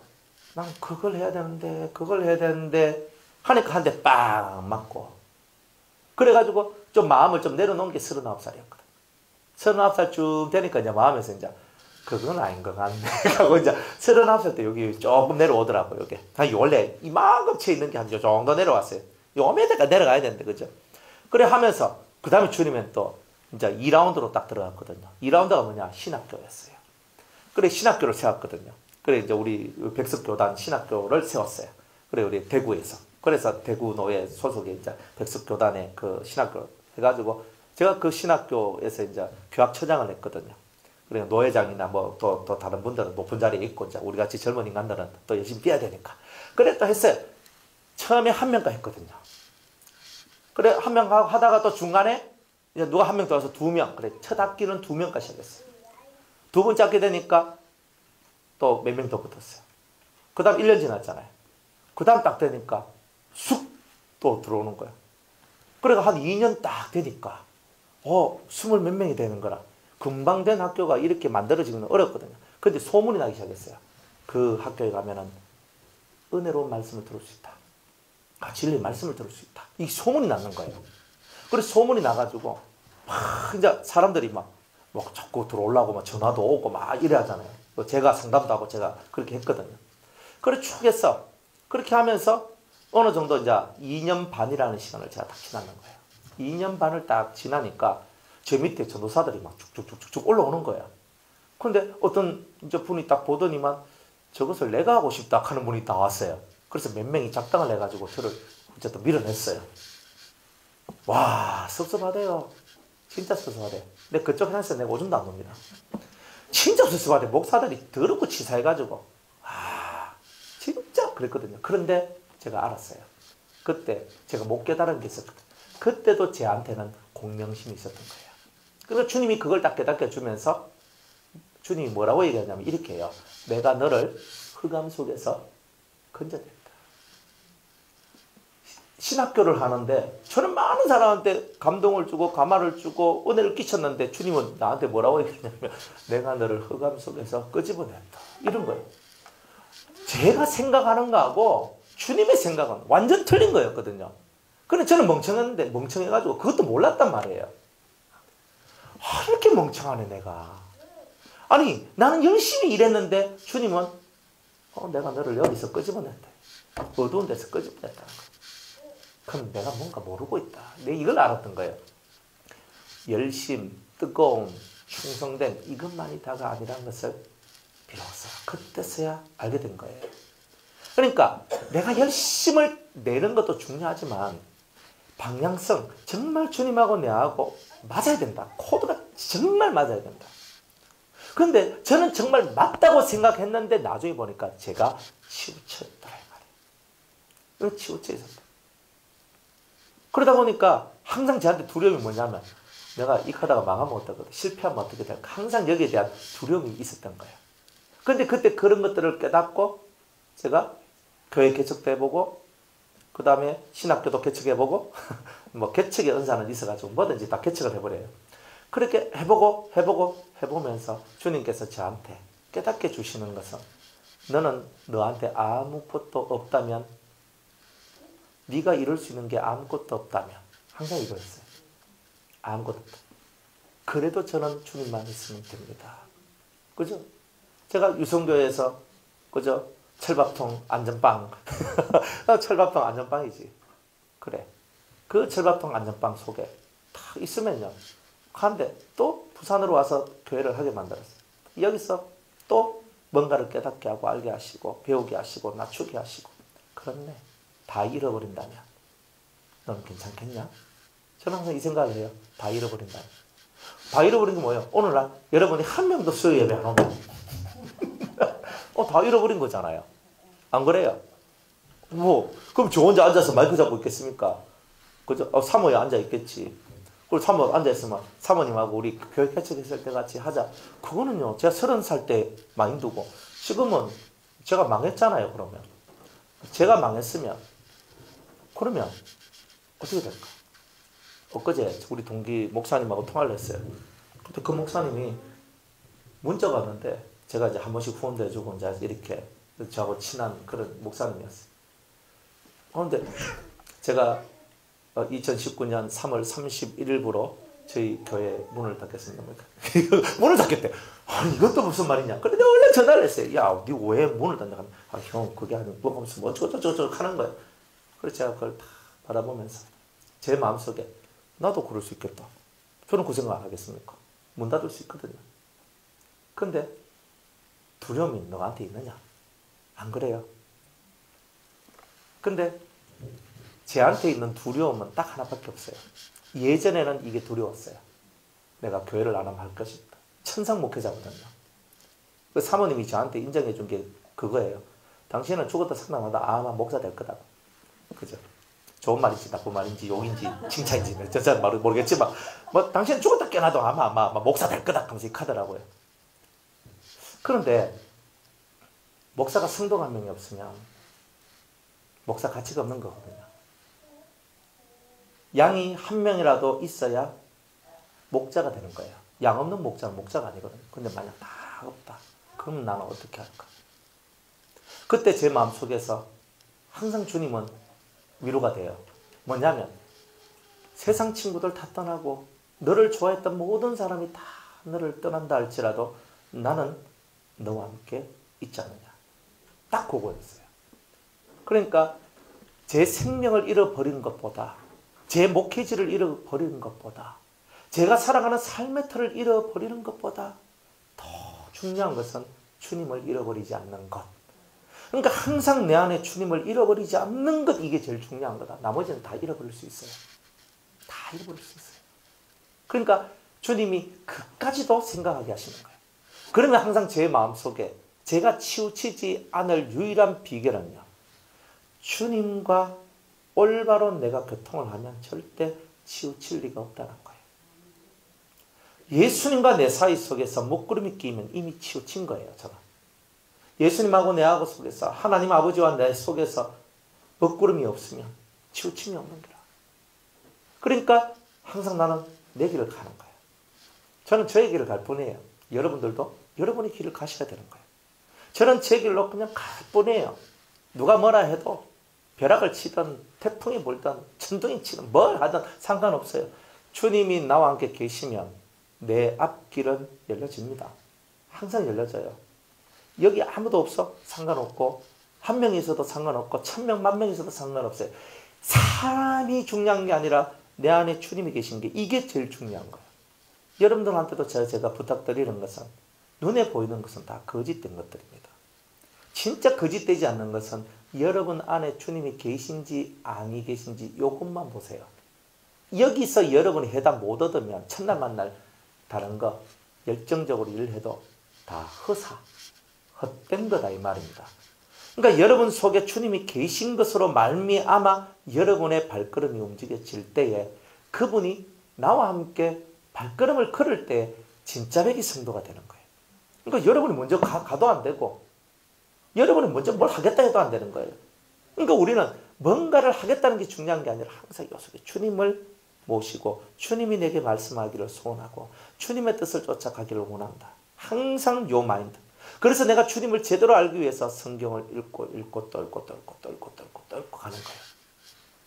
난 그걸 해야 되는데 하니까 한 대 빵 맞고 그래가지고 좀 마음을 좀 내려놓은 게 39살이었거든. 39살쯤 되니까 이제 마음에서 이제 그건 아닌 것 같네 하고 이제 39살 때 여기 조금 내려오더라고요. 여기 원래 이만큼 채 있는 게 한 요 정도 내려왔어요. 요 밑에가 내려가야 되는데 그죠? 그래 하면서 그 다음에 주님은 또 이제 2라운드로 딱 들어갔거든요. 2라운드가 뭐냐? 신학교였어요. 그래 신학교를 세웠거든요. 그래 이제 우리 백석교단 신학교를 세웠어요. 그래 우리 대구에서. 그래서 대구 노예 소속에 이제 백석교단의 그 신학교 해가지고 제가 그 신학교에서 이제 교학처장을 했거든요. 그래 노회장이나 뭐 또 다른 분들은 높은 자리에 있고 이제 우리 같이 젊은 인간들은 또 열심히 뛰어야 되니까. 그래 또 했어요. 처음에 한 명가 했거든요. 그래 한 명 하다가 또 중간에 이제 누가 한 명 더 와서 2명. 그래 첫 학기는 2명까지 시작했어요. 두 번째 학기 되니까 또 몇 명 더 붙었어요. 그 다음 1년 지났잖아요. 그 다음 딱 되니까 쑥 또 들어오는 거야. 그래가 한 2년 딱 되니까 20 몇 명이 되는 거라. 금방 된 학교가 이렇게 만들어지기는 어렵거든요. 근데 소문이 나기 시작했어요. 그 학교에 가면은 은혜로운 말씀을 들을 수 있다. 진리의 말씀을 들을 수 있다. 이 소문이 나는 거예요. 그래서 소문이 나가지고 막 이제 사람들이 막 자꾸 들어오려고 막 전화도 오고 막 이래 하잖아요. 제가 상담도 하고 제가 그렇게 했거든요. 그래 쭉 했어. 그렇게 하면서 어느 정도 이제 2년 반이라는 시간을 제가 딱 지나는 거예요. 2년 반을 딱 지나니까 제 밑에 전도사들이 막 쭉쭉쭉쭉 올라오는 거야. 근데 어떤 이제 분이 딱 보더니만 저것을 내가 하고 싶다 하는 분이 나왔어요. 그래서 몇 명이 작당을 해가지고 저를 어쨌든 밀어냈어요. 와, 섭섭하대요. 진짜 섭섭하대요. 근데 그쪽 회사에서 내가 오줌도 안 놉니다. 진짜 섭섭하대. 목사들이 더럽고 치사해가지고. 진짜 그랬거든요. 그런데 제가 알았어요. 그때 제가 못 깨달은 게 있었거든요. 그때도 제한테는 공명심이 있었던 거예요. 그래서 주님이 그걸 딱 깨닫게 해주면서 주님이 뭐라고 얘기하냐면 이렇게 해요. 내가 너를 흑암 속에서 건져냈다. 신학교를 하는데 저는 많은 사람한테 감동을 주고 감화를 주고 은혜를 끼쳤는데 주님은 나한테 뭐라고 얘기했냐면 내가 너를 흑암 속에서 끄집어냈다. 이런 거예요. 제가 생각하는 거하고 주님의 생각은 완전 틀린 거였거든요. 근데 저는 멍청했는데 멍청해가지고 그것도 몰랐단 말이에요. 이렇게 멍청하네 내가. 아니 나는 열심히 일했는데 주님은 내가 너를 여기서 끄집어냈다. 어두운 데서 끄집어냈다는 거예요. 그럼 내가 뭔가 모르고 있다. 내가 이걸 알았던 거예요. 열심, 뜨거움, 충성됨 이것만이 다가 아니라는 것을 비로소 그때서야 알게 된 거예요. 그러니까 내가 열심을 내는 것도 중요하지만 방향성 정말 주님하고 내하고 맞아야 된다. 코드가 정말 맞아야 된다. 그런데 저는 정말 맞다고 생각했는데 나중에 보니까 제가 치우쳤다. 치우쳐 있었다. 그러다 보니까 항상 저한테 두려움이 뭐냐면 내가 이 하다가 망하면 어떡하거든. 실패하면 어떻게 될까. 항상 여기에 대한 두려움이 있었던 거예요. 그런데 그때 그런 것들을 깨닫고 제가 교회 개척도 해보고 그 다음에 신학교도 개척해보고 뭐 개척의 은사는 있어가지고 뭐든지 다 개척을 해버려요. 그렇게 해보면서 주님께서 저한테 깨닫게 주시는 것은 너는 너한테 아무것도 없다면 네가 이룰 수 있는 게 아무것도 없다면 항상 이거였어요. 아무것도 없다. 그래도 저는 주님만 있으면 됩니다. 그죠? 제가 유성교회에서 그죠? 철밥통 안전빵 철밥통 안전빵이지. 그래. 그 철밥통 안전빵 속에 딱 있으면요. 한데 또 부산으로 와서 교회를 하게 만들었어요. 여기서 또 뭔가를 깨닫게 하고 알게 하시고 배우게 하시고 낮추게 하시고. 그렇네. 다 잃어버린다면 넌 괜찮겠냐? 저는 항상 이 생각을 해요. 다 잃어버린다면. 다 잃어버린 게 뭐예요? 오늘날 여러분이 한 명도 수요 예배 안 오면 다 잃어버린 거잖아요. 안 그래요? 그럼 저 혼자 앉아서 마이크 잡고 있겠습니까? 그죠? 사모에 앉아 있겠지. 우리 사모 앉아있으면 사모님하고 우리 교회 개척했을 때 같이 하자. 그거는요, 제가 30살 때 마인드고, 지금은 제가 망했잖아요, 그러면. 제가 망했으면, 그러면 어떻게 될까? 엊그제 우리 동기 목사님하고 통화를 했어요. 근데 그 목사님이 문자가 왔는데, 제가 이제 한 번씩 후원도 해주고, 이제 이렇게 저하고 친한 그런 목사님이었어요. 그런데 제가 2019년 3월 31일부로 저희 교회 문을 닫겠습니다. 문을 닫겠대. 아니, 이것도 무슨 말이냐. 그런데 원래 전화를 했어요. 야, 니 왜 문을 닫냐. 아, 형, 그게 아니고, 뭐 하면서 뭐 어쩌고저쩌고 하는 거예요. 그래서 제가 그걸 다 바라보면서 제 마음속에 나도 그럴 수 있겠다. 저는 그 생각 안 하겠습니까? 문 닫을 수 있거든요. 근데 두려움이 너한테 있느냐? 안 그래요? 근데 제한테 있는 두려움은 딱 하나밖에 없어요. 예전에는 이게 두려웠어요. 내가 교회를 안 하면 할 것이다. 천상 목회자거든요. 그 사모님이 저한테 인정해 준 게 그거예요. 당신은 죽었다 생각나다 아마 목사 될 거다. 그죠? 좋은 말인지 나쁜 말인지 욕인지 칭찬인지 잘 모르겠지만 뭐 당신은 죽었다 깨어나도 아마 목사 될 거다 하면서 하더라고요. 그런데 목사가 성도가 한 명이 없으면 목사 가치가 없는 거거든요. 양이 한 명이라도 있어야 목자가 되는 거예요. 양 없는 목자는 목자가 아니거든요. 근데 만약 다 없다. 그러면 나는 어떻게 할까? 그때 제 마음속에서 항상 주님은 위로가 돼요. 뭐냐면 세상 친구들 다 떠나고 너를 좋아했던 모든 사람이 다 너를 떠난다 할지라도 나는 너와 함께 있지 않느냐. 딱 그거였어요. 그러니까 제 생명을 잃어버린 것보다 제 목회지를 잃어버리는 것보다 제가 살아가는 삶의 틀을 잃어버리는 것보다 더 중요한 것은 주님을 잃어버리지 않는 것. 그러니까 항상 내 안에 주님을 잃어버리지 않는 것, 이게 제일 중요한 거다. 나머지는 다 잃어버릴 수 있어요. 다 잃어버릴 수 있어요. 그러니까 주님이 그까지도 생각하게 하시는 거예요. 그러면 항상 제 마음속에 제가 치우치지 않을 유일한 비결은요, 주님과 올바로 내가 교통을 하면 절대 치우칠 리가 없다는 거예요. 예수님과 내 사이 속에서 먹구름이 끼면 이미 치우친 거예요. 저는 예수님하고 내하고 속에서, 하나님 아버지와 내 속에서 먹구름이 없으면 치우침이 없는 거라. 그러니까 항상 나는 내 길을 가는 거예요. 저는 저의 길을 갈 뿐이에요. 여러분들도 여러분의 길을 가셔야 되는 거예요. 저는 제 길로 그냥 갈 뿐이에요. 누가 뭐라 해도 벼락을 치든 태풍이 불든 천둥이 치든 뭘 하든 상관없어요. 주님이 나와 함께 계시면 내 앞길은 열려집니다. 항상 열려져요. 여기 아무도 없어? 상관없고, 한 명이 있어도 상관없고, 1000명, 10,000명이 있어도 상관없어요. 사람이 중요한 게 아니라 내 안에 주님이 계신 게, 이게 제일 중요한 거예요. 여러분들한테도 제가 부탁드리는 것은, 눈에 보이는 것은 다 거짓된 것들입니다. 진짜 거짓되지 않는 것은 여러분 안에 주님이 계신지 아니 계신지 이것만 보세요. 여기서 여러분이 해당 못 얻으면 첫날 만날 다른 거 열정적으로 일해도 다 허사, 헛된 거다 이 말입니다. 그러니까 여러분 속에 주님이 계신 것으로 말미암아 여러분의 발걸음이 움직여질 때에 그분이 나와 함께 발걸음을 걸을 때 진짜 백이 성도가 되는 거예요. 그러니까 여러분이 먼저 가도 안 되고 여러분이 먼저 뭘 하겠다 해도 안 되는 거예요. 그러니까 우리는 뭔가를 하겠다는 게 중요한 게 아니라 항상 요 속에 주님을 모시고 주님이 내게 말씀하기를 소원하고 주님의 뜻을 쫓아가기를 원한다. 항상 요 마인드. 그래서 내가 주님을 제대로 알기 위해서 성경을 읽고 또 읽고 가는 거예요.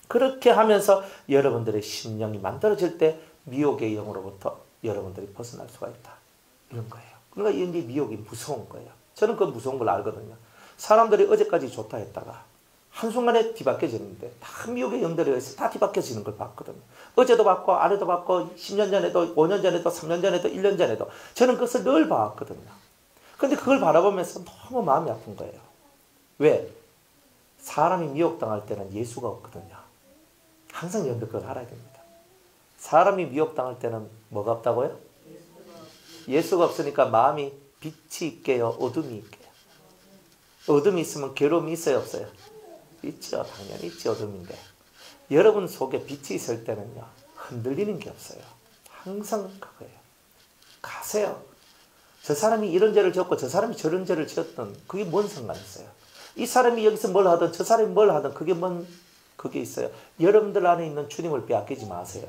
그렇게 하면서 여러분들의 심령이 만들어질 때 미혹의 영으로부터 여러분들이 벗어날 수가 있다. 이런 거예요. 그러니까 이게 미혹이 무서운 거예요. 저는 그 무서운 걸 알거든요. 사람들이 어제까지 좋다 했다가 한순간에 뒤바뀌어지는데 다 미혹의 영들에 의해서 다 뒤바뀌어지는 걸 봤거든요. 어제도 봤고 아래도 봤고 10년 전에도 5년 전에도 3년 전에도 1년 전에도 저는 그것을 늘 봐왔거든요. 근데 그걸 바라보면서 너무 마음이 아픈 거예요. 왜? 사람이 미혹당할 때는 예수가 없거든요. 항상 여러분들 그걸 알아야 됩니다. 사람이 미혹당할 때는 뭐가 없다고요? 예수가 없으니까 마음이 빛이 있게요? 어둠이 있게요? 어둠이 있으면 괴로움이 있어요? 없어요? 있죠. 당연히 있죠. 어둠인데. 여러분 속에 빛이 있을 때는요. 흔들리는 게 없어요. 항상 그거예요. 가세요. 저 사람이 이런 죄를 지었고 저 사람이 저런 죄를 지었던 그게 뭔 상관이 있어요. 이 사람이 여기서 뭘 하든 저 사람이 뭘 하든 그게 있어요. 여러분들 안에 있는 주님을 빼앗기지 마세요.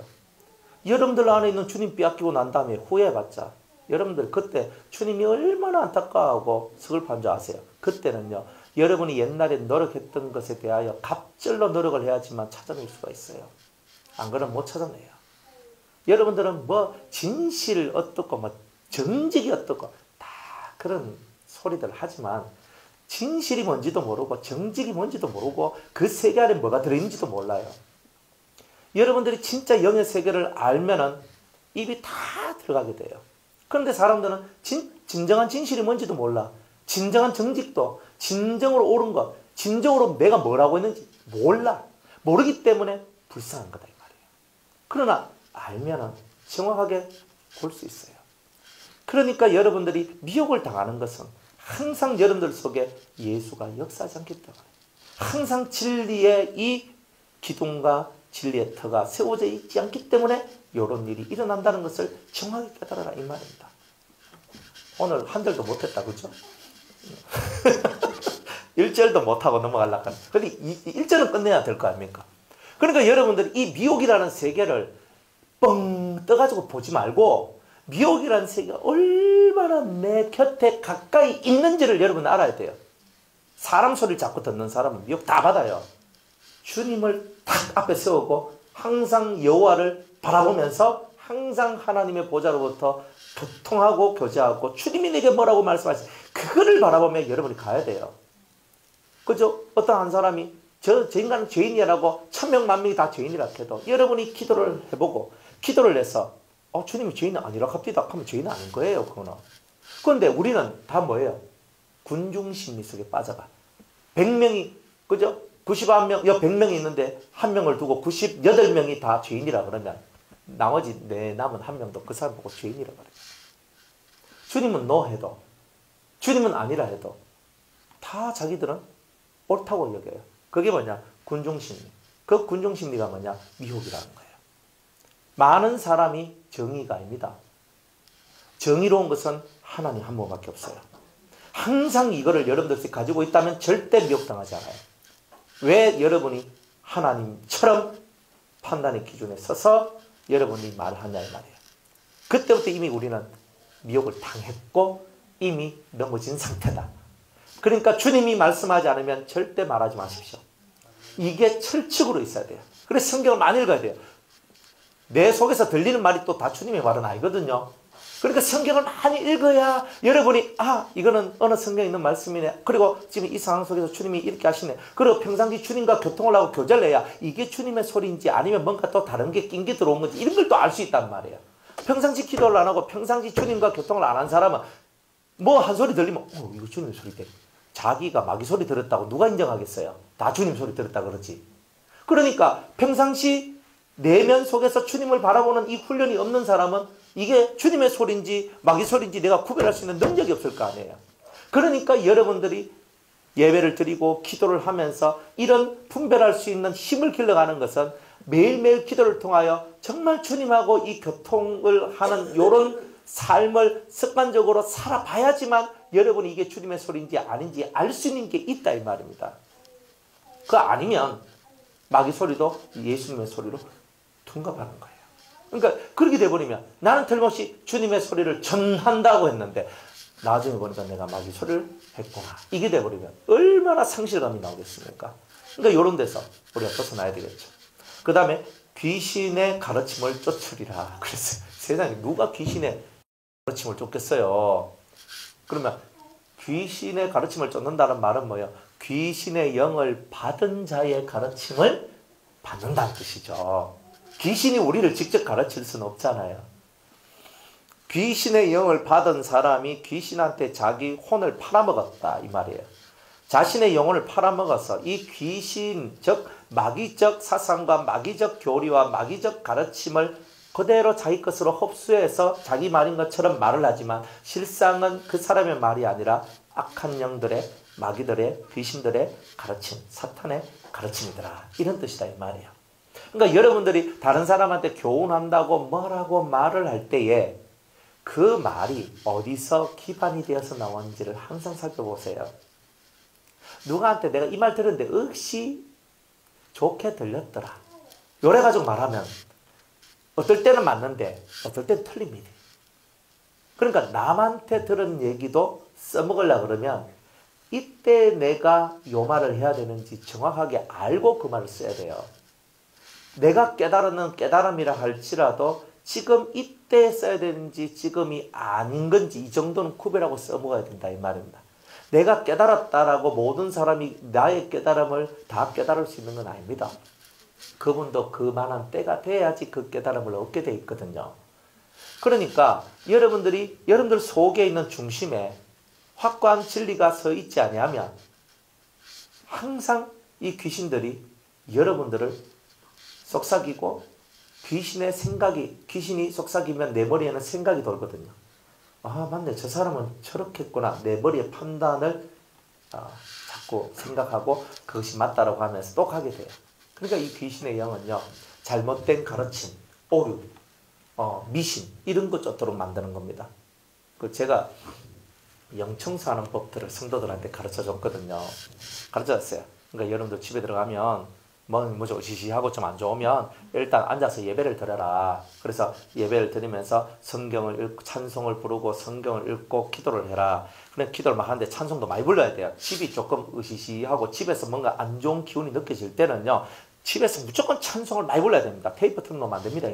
여러분들 안에 있는 주님 빼앗기고 난 다음에 후회해봤자 여러분들 그때 주님이 얼마나 안타까워하고 서글퍼한 줄 아세요? 그때는요. 여러분이 옛날에 노력했던 것에 대하여 갑절로 노력을 해야지만 찾아낼 수가 있어요. 안 그러면 못 찾아내요. 여러분들은 뭐 진실 어떻고 뭐 정직이 어떻고 다 그런 소리들 하지만 진실이 뭔지도 모르고 정직이 뭔지도 모르고 그 세계 안에 뭐가 들어있는지도 몰라요. 여러분들이 진짜 영의 세계를 알면은 입이 다 들어가게 돼요. 그런데 사람들은 진정한 진실이 뭔지도 몰라. 진정한 정직도 진정으로 옳은 것, 진정으로 내가 뭐라고 했는지 몰라. 모르기 때문에 불쌍한 거다 이 말이에요. 그러나 알면은 정확하게 볼 수 있어요. 그러니까 여러분들이 미혹을 당하는 것은 항상 여러분들 속에 예수가 역사하지 않기 때문에 항상 진리의 이 기둥과 진리의 터가 세워져 있지 않기 때문에 이런 일이 일어난다는 것을 정확히 깨달아라 이 말입니다. 오늘 한 절도 못했다 그죠? 1절도 못하고 넘어가려고 하는. 근데 1절은 끝내야 될 거 아닙니까? 그러니까 여러분들이 이 미혹이라는 세계를 뻥 떠가지고 보지 말고 미혹이라는 세계가 얼마나 내 곁에 가까이 있는지를 여러분 알아야 돼요. 사람 소리를 자꾸 듣는 사람은 미혹 다 받아요. 주님을 딱 앞에 세우고 항상 여호와를 바라보면서 항상 하나님의 보좌로부터 교통하고 교제하고 주님이 내게 뭐라고 말씀하시지 그거를 바라보며 여러분이 가야 돼요. 그죠? 어떤 한 사람이 저 인간은 죄인이라고 1000명 만명이 다 죄인이라 해도 여러분이 기도를 해보고 기도를 해서 주님이 죄인은 아니라 합디다 하면 죄인은 아닌 거예요. 그거는. 그런데 우리는 다 뭐예요? 군중심리 속에 빠져가. 100명이 그죠? 91명, 100명이 있는데 한 명을 두고 98명이 다 죄인이라 그러면 나머지 내 남은 한 명도 그 사람 보고 죄인이라 그래요. 주님은 no 해도 주님은 아니라 해도 다 자기들은 옳다고 여겨요. 그게 뭐냐? 군중심리. 그 군중심리가 뭐냐? 미혹이라는 거예요. 많은 사람이 정의가 아닙니다. 정의로운 것은 하나님 한 분밖에 없어요. 항상 이거를 여러분들이 가지고 있다면 절대 미혹당하지 않아요. 왜 여러분이 하나님처럼 판단의 기준에 서서 여러분이 말을 하냐 이 말이에요. 그때부터 이미 우리는 미혹을 당했고 이미 넘어진 상태다. 그러니까 주님이 말씀하지 않으면 절대 말하지 마십시오. 이게 철칙으로 있어야 돼요. 그래서 성경을 많이 읽어야 돼요. 내 속에서 들리는 말이 또 다 주님의 말은 아니거든요. 그러니까 성경을 많이 읽어야 여러분이 이거는 어느 성경에 있는 말씀이네. 그리고 지금 이 상황 속에서 주님이 이렇게 하시네. 그리고 평상시 주님과 교통을 하고 교제를 해야 이게 주님의 소리인지 아니면 뭔가 또 다른 게 낀 게 들어온 건지 이런 걸 또 알 수 있단 말이에요. 평상시 기도를 안 하고 평상시 주님과 교통을 안 한 사람은 뭐 한 소리 들리면 이거 주님의 소리대. 자기가 마귀 소리 들었다고 누가 인정하겠어요? 다 주님 소리 들었다 그러지. 그러니까 평상시 내면 속에서 주님을 바라보는 이 훈련이 없는 사람은 이게 주님의 소리인지 마귀 소리인지 내가 구별할 수 있는 능력이 없을 거 아니에요. 그러니까 여러분들이 예배를 드리고 기도를 하면서 이런 분별할 수 있는 힘을 길러가는 것은 매일매일 기도를 통하여 정말 주님하고 이 교통을 하는 이런 삶을 습관적으로 살아봐야지만 여러분이 이게 주님의 소리인지 아닌지 알 수 있는 게 있다 이 말입니다. 그거 아니면 마귀 소리도 예수님의 소리로 둔갑하는 거예요. 그러니까 그렇게 돼버리면 나는 틀림없이 주님의 소리를 전한다고 했는데 나중에 보니까 내가 마귀 소리를 했구나. 이게 돼버리면 얼마나 상실감이 나오겠습니까? 그러니까 이런 데서 우리가 벗어나야 되겠죠. 그 다음에 귀신의 가르침을 쫓으리라. 그랬어요. 세상에 누가 귀신의 가르침을 쫓겠어요? 그러면 귀신의 가르침을 쫓는다는 말은 뭐예요? 귀신의 영을 받은 자의 가르침을 받는다는 뜻이죠. 귀신이 우리를 직접 가르칠 수는 없잖아요. 귀신의 영을 받은 사람이 귀신한테 자기 혼을 팔아먹었다 이 말이에요. 자신의 영혼을 팔아먹어서 이 귀신 즉 마귀적 사상과 마귀적 교리와 마귀적 가르침을 그대로 자기 것으로 흡수해서 자기 말인 것처럼 말을 하지만 실상은 그 사람의 말이 아니라 악한 영들의 마귀들의 귀신들의 가르침, 사탄의 가르침이더라. 이런 뜻이다 이 말이에요. 그러니까 여러분들이 다른 사람한테 교훈한다고 뭐라고 말을 할 때에 그 말이 어디서 기반이 되어서 나왔는지를 항상 살펴보세요. 누구한테 내가 이 말 들었는데 역시 좋게 들렸더라. 요래 가지고 말하면 어떨 때는 맞는데 어떨 때는 틀립니다. 그러니까 남한테 들은 얘기도 써먹으려고 그러면 이때 내가 요 말을 해야 되는지 정확하게 알고 그 말을 써야 돼요. 내가 깨달은 깨달음이라 할지라도 지금 이때 써야 되는지 지금이 아닌 건지 이 정도는 구별하고 써먹어야 된다 이 말입니다. 내가 깨달았다라고 모든 사람이 나의 깨달음을 다 깨달을 수 있는 건 아닙니다. 그분도 그만한 때가 돼야지 그 깨달음을 얻게 돼 있거든요. 그러니까 여러분들 속에 있는 중심에 확고한 진리가 서 있지 아니하면 항상 이 귀신들이 여러분들을 속삭이고 귀신이 속삭이면 내 머리에는 생각이 돌거든요. 아 맞네, 저 사람은 저렇게 했구나. 내 머리의 판단을 자꾸 생각하고 그것이 맞다라고 하면서 또 가게 돼요. 그러니까 이 귀신의 영은요, 잘못된 가르침, 오류, 미신 이런 것 쫓도록 만드는 겁니다. 그 제가 영청소하는 법들을 성도들한테 가르쳐 줬거든요. 가르쳐 줬어요. 그러니까 여러분들 집에 들어가면 뭐좀 으시시하고 좀 안 좋으면 일단 앉아서 예배를 드려라. 그래서 예배를 드리면서 성경을 읽고 찬송을 부르고 성경을 읽고 기도를 해라. 그냥 기도를 막 하는데 찬송도 많이 불러야 돼요. 집이 조금 으시시하고 집에서 뭔가 안 좋은 기운이 느껴질 때는요, 집에서 무조건 찬송을 많이 불러야 됩니다. 테이프 틀어놓으면 안 됩니다.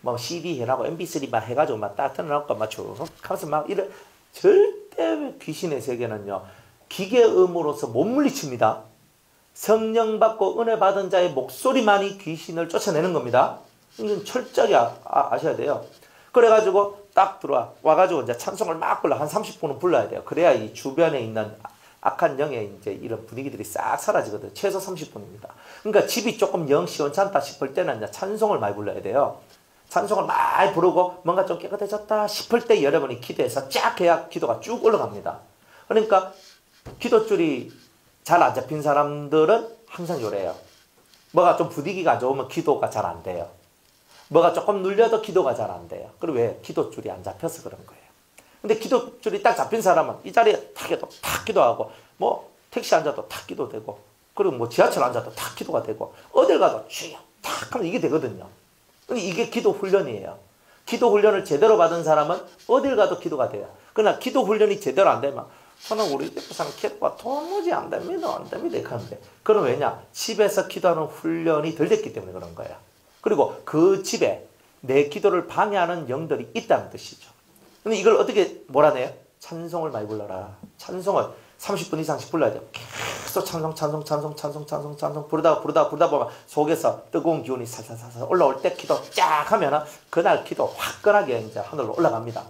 뭐 CD 해라고 MP3만 해가지고 막 딱 틀어놓고 막 쭉 하면서 막 이래. 절대 귀신의 세계는요, 기계음으로서 못 물리칩니다. 성령 받고 은혜 받은 자의 목소리만이 귀신을 쫓아내는 겁니다. 이건 철저히 아셔야 돼요. 그래가지고 딱 와가지고 이제 찬송을 막 불러. 한 30분은 불러야 돼요. 그래야 이 주변에 있는 악한 영의 이제 이런 분위기들이 싹 사라지거든요. 최소 30분입니다. 그러니까 집이 조금 영 시원찮다 싶을 때는 이제 찬송을 많이 불러야 돼요. 찬송을 많이 부르고 뭔가 좀 깨끗해졌다 싶을 때 여러분이 기도해서 쫙 해야 기도가 쭉 올라갑니다. 그러니까 기도줄이 잘 안 잡힌 사람들은 항상 요래요. 뭐가 좀 분위기가 안 좋으면 기도가 잘 안 돼요. 뭐가 조금 눌려도 기도가 잘 안 돼요. 그리고 왜? 기도줄이 안 잡혀서 그런 거예요. 근데 기도줄이 딱 잡힌 사람은 이 자리에 탁 해도 탁 기도하고, 뭐 택시 앉아도 탁 기도되고, 그리고 뭐 지하철 앉아도 탁 기도가 되고, 어딜 가도 주여 탁 하면 이게 되거든요. 이게 기도 훈련이에요. 기도 훈련을 제대로 받은 사람은 어딜 가도 기도가 돼요. 그러나 기도 훈련이 제대로 안 되면 저는 우리 집에 사는 기도가 도무지 안 됩니다. 안 됩니다. 이렇게 하는데. 그럼 왜냐? 집에서 기도하는 훈련이 덜 됐기 때문에 그런 거예요. 그리고 그 집에 내 기도를 방해하는 영들이 있다는 뜻이죠. 근데 이걸 어떻게 몰아내요? 찬송을 많이 불러라. 찬송을 30분 이상씩 불러야 돼요. 계속 찬송 부르다 보면 속에서 뜨거운 기운이 살살살살 올라올 때 기도 쫙 하면은 그날 기도 화끈하게 이제 하늘로 올라갑니다.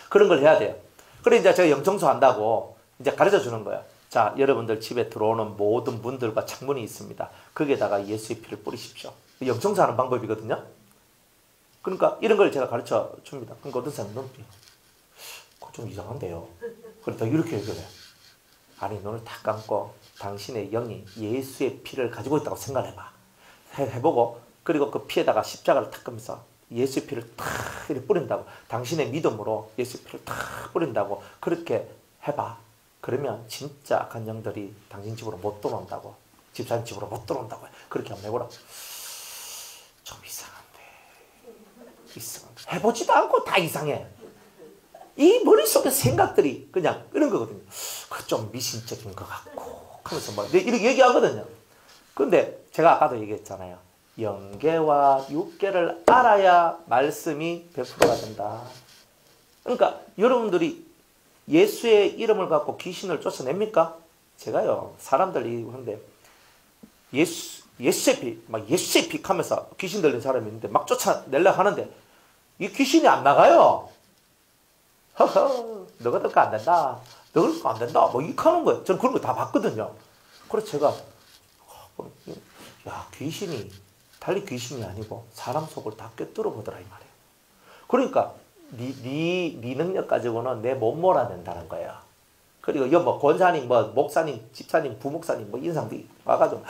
그런 걸 해야 돼요. 그래 이제 제가 영청소 한다고 이제 가르쳐 주는 거예요. 자, 여러분들 집에 들어오는 모든 문들과 창문이 있습니다. 거기에다가 예수의 피를 뿌리십시오. 영청소하는 방법이거든요. 그러니까 이런 걸 제가 가르쳐 줍니다. 그러니까 어떤 사람은 눈빛, 그거 좀 이상한데요. 그러다 이렇게 얘기해요. 아니, 눈을 딱 감고 당신의 영이 예수의 피를 가지고 있다고 생각을 해봐. 해보고, 그리고 그 피에다가 십자가를 탁 끄면서 예수의 피를 탁 이렇게 뿌린다고. 당신의 믿음으로 예수의 피를 탁 뿌린다고. 그렇게 해봐. 그러면 진짜 악한 영들이 당신 집으로 못 들어온다고. 집사님 집으로 못 들어온다고. 그렇게 한번 해보라. 좀 이상한데. 해보지도 않고 다 이상해. 이 머릿속에 생각들이 그냥 이런 거거든요. 좀 미신적인 것 같고 하면서 막 이렇게 얘기하거든요. 근데 제가 아까도 얘기했잖아요. 영계와 육계를 알아야 말씀이 100%가 된다. 그러니까 여러분들이 예수의 이름을 갖고 귀신을 쫓아냅니까? 제가요, 사람들이 그런데 예수의 피, 막 예수의 피 하면서 귀신 들린 사람이 있는데 막 쫓아내려고 하는데 이 귀신이 안 나가요. 허허, 너가 들까 안 된다. 너가 들까 안 된다. 뭐 이렇게 하는 거예요. 저는 그런 거 다 봤거든요. 그래서 제가 야, 귀신이 달리 귀신이 아니고 사람 속을 다 꿰뚫어 보더라 이 말이에요. 그러니까 네 능력 가지고는 내 못 몰아낸다는 거예요. 그리고 뭐 권사님, 뭐 목사님, 집사님, 부목사님, 뭐 인상도 와가지고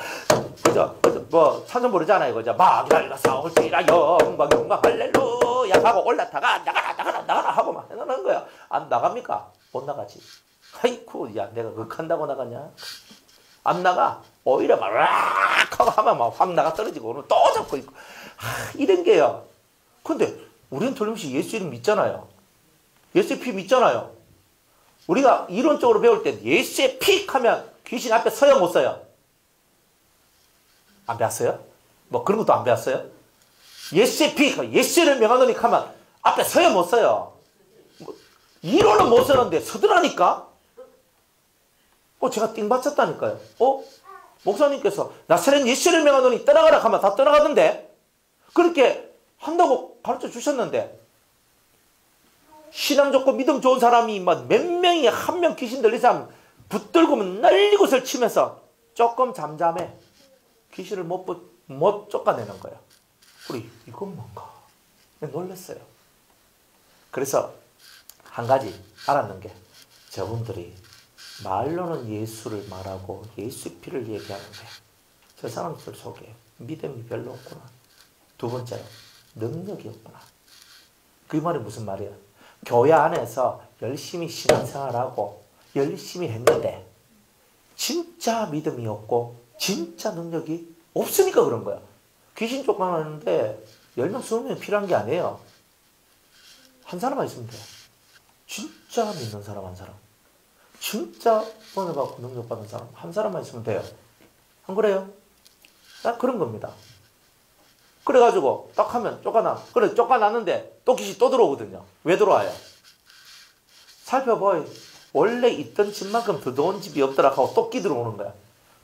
그죠? 뭐 찬송 부르잖아요, 그죠? 마귀가 싸울지라 영광 할렐루야 하고 올라타가 나가라 하고 막 해놓는 거야. 안 나갑니까? 못 나가지. 아이쿠, 야 내가 극한다고 나가냐? 안 나가. 오히려 막 락 하고 하면 막 확 나가 떨어지고 오늘 또 잡고 있고 이런 게요. 근데 우리는 틀림없이 예수 이름 믿잖아요. 예수의 피 믿잖아요. 우리가 이론적으로 배울 때 예수의 피 하면 귀신 앞에 서요 못 서요? 안 배웠어요? 뭐 그런 것도 안 배웠어요? 예수의 피, 예수를 명하노니 하면 앞에 서요 못 서요? 뭐 이론은 못 서는데 서더라니까? 제가 띵 맞췄다니까요. 목사님께서 나사렛 예수를 명하노니 떠나가라 하면 다 떠나가던데? 그렇게 한다고 가르쳐 주셨는데 신앙 좋고 믿음 좋은 사람이 막 몇 명이 한 명 귀신 들린 사람 붙들고 난리굿을 치면서 조금 잠잠해. 귀신을 못 쫓아내는 거야. 우리 이건 뭔가 놀랐어요. 그래서 한 가지 알았는 게 저분들이 말로는 예수를 말하고 예수의 피를 얘기하는데 저 사람들 속에 믿음이 별로 없구나. 두 번째로 능력이 없구나. 그 말이 무슨 말이야? 교회 안에서 열심히 신앙생활하고 열심히 했는데 진짜 믿음이 없고 진짜 능력이 없으니까 그런 거야. 귀신 쫓아내는데 10명, 20명이 필요한 게 아니에요. 한 사람만 있으면 돼. 진짜 믿는 사람 한 사람. 진짜 은혜 받고 능력 받는 사람 한 사람만 있으면 돼요. 안 그래요? 딱 그런 겁니다. 그래가지고 딱 하면 쫓아나. 그래 쫓아났는데 또 귀신 또 들어오거든요. 왜 들어와요? 살펴봐요. 원래 있던 집만큼 더 좋은 집이 없더라 하고 또 끼 들어오는 거야.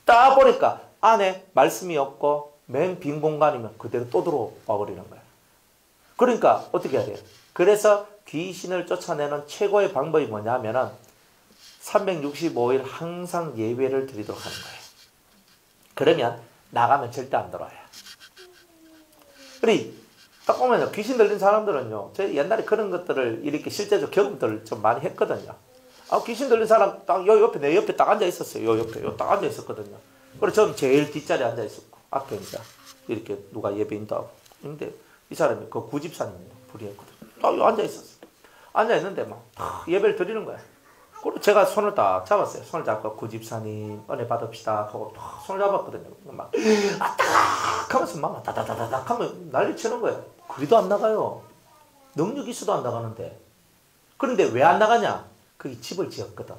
딱 보니까 안에 말씀이 없고 맨 빈 공간이면 그대로 또 들어와 버리는 거야. 그러니까 어떻게 해야 돼요? 그래서 귀신을 쫓아내는 최고의 방법이 뭐냐면은 365일 항상 예배를 드리도록 하는 거예요. 그러면 나가면 절대 안 들어와요. 그래, 딱 보면요. 귀신 들린 사람들은요. 저희 옛날에 그런 것들을 이렇게 실제적 경험들을 좀 많이 했거든요. 귀신 들린 사람 딱 요 옆에, 내 옆에 딱 앉아 있었어요. 요 옆에, 딱 앉아 있었거든요. 그래서 저는 제일 뒷자리에 앉아 있었고, 앞에 이제 이렇게 누가 예배 인도하고. 근데 이 사람이 그 구집사님입니다. 불이었거든요. 딱 요 앉아 있었어요. 앉아 있는데 막 예배를 드리는 거야. 그리고 제가 손을 딱 잡았어요. 손을 잡고 구집사님 은혜 받읍시다 하고 딱 손을 잡았거든요. 막 아따 하면서 막 다다다다닥 하면 난리 치는 거예요. 그리도 안 나가요. 능력 있어도 안 나가는데. 그런데 왜 안 나가냐? 거기 집을 지었거든.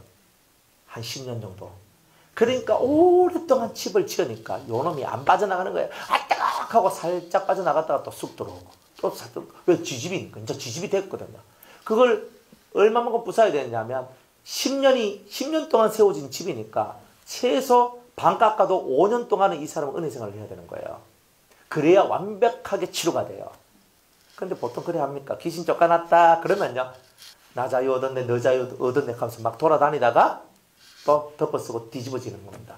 한 10년 정도. 그러니까 오랫동안 집을 지으니까 요놈이 안 빠져나가는 거예요. 아따 하고 살짝 빠져나갔다가 또 쑥 들어오고 또 왜 지집이니까 이제 지집이 됐거든요. 그걸 얼마만큼 부숴야 되느냐면 10년 동안 세워진 집이니까 최소 반 깎아도 5년 동안은 이 사람은 은혜 생활을 해야 되는 거예요. 그래야 완벽하게 치료가 돼요. 근데 보통 그래 합니까? 귀신 쫓아났다 그러면요. 나 자유 얻었네, 너 자유 얻었네 하면서 막 돌아다니다가 또 덮어쓰고 뒤집어지는 겁니다.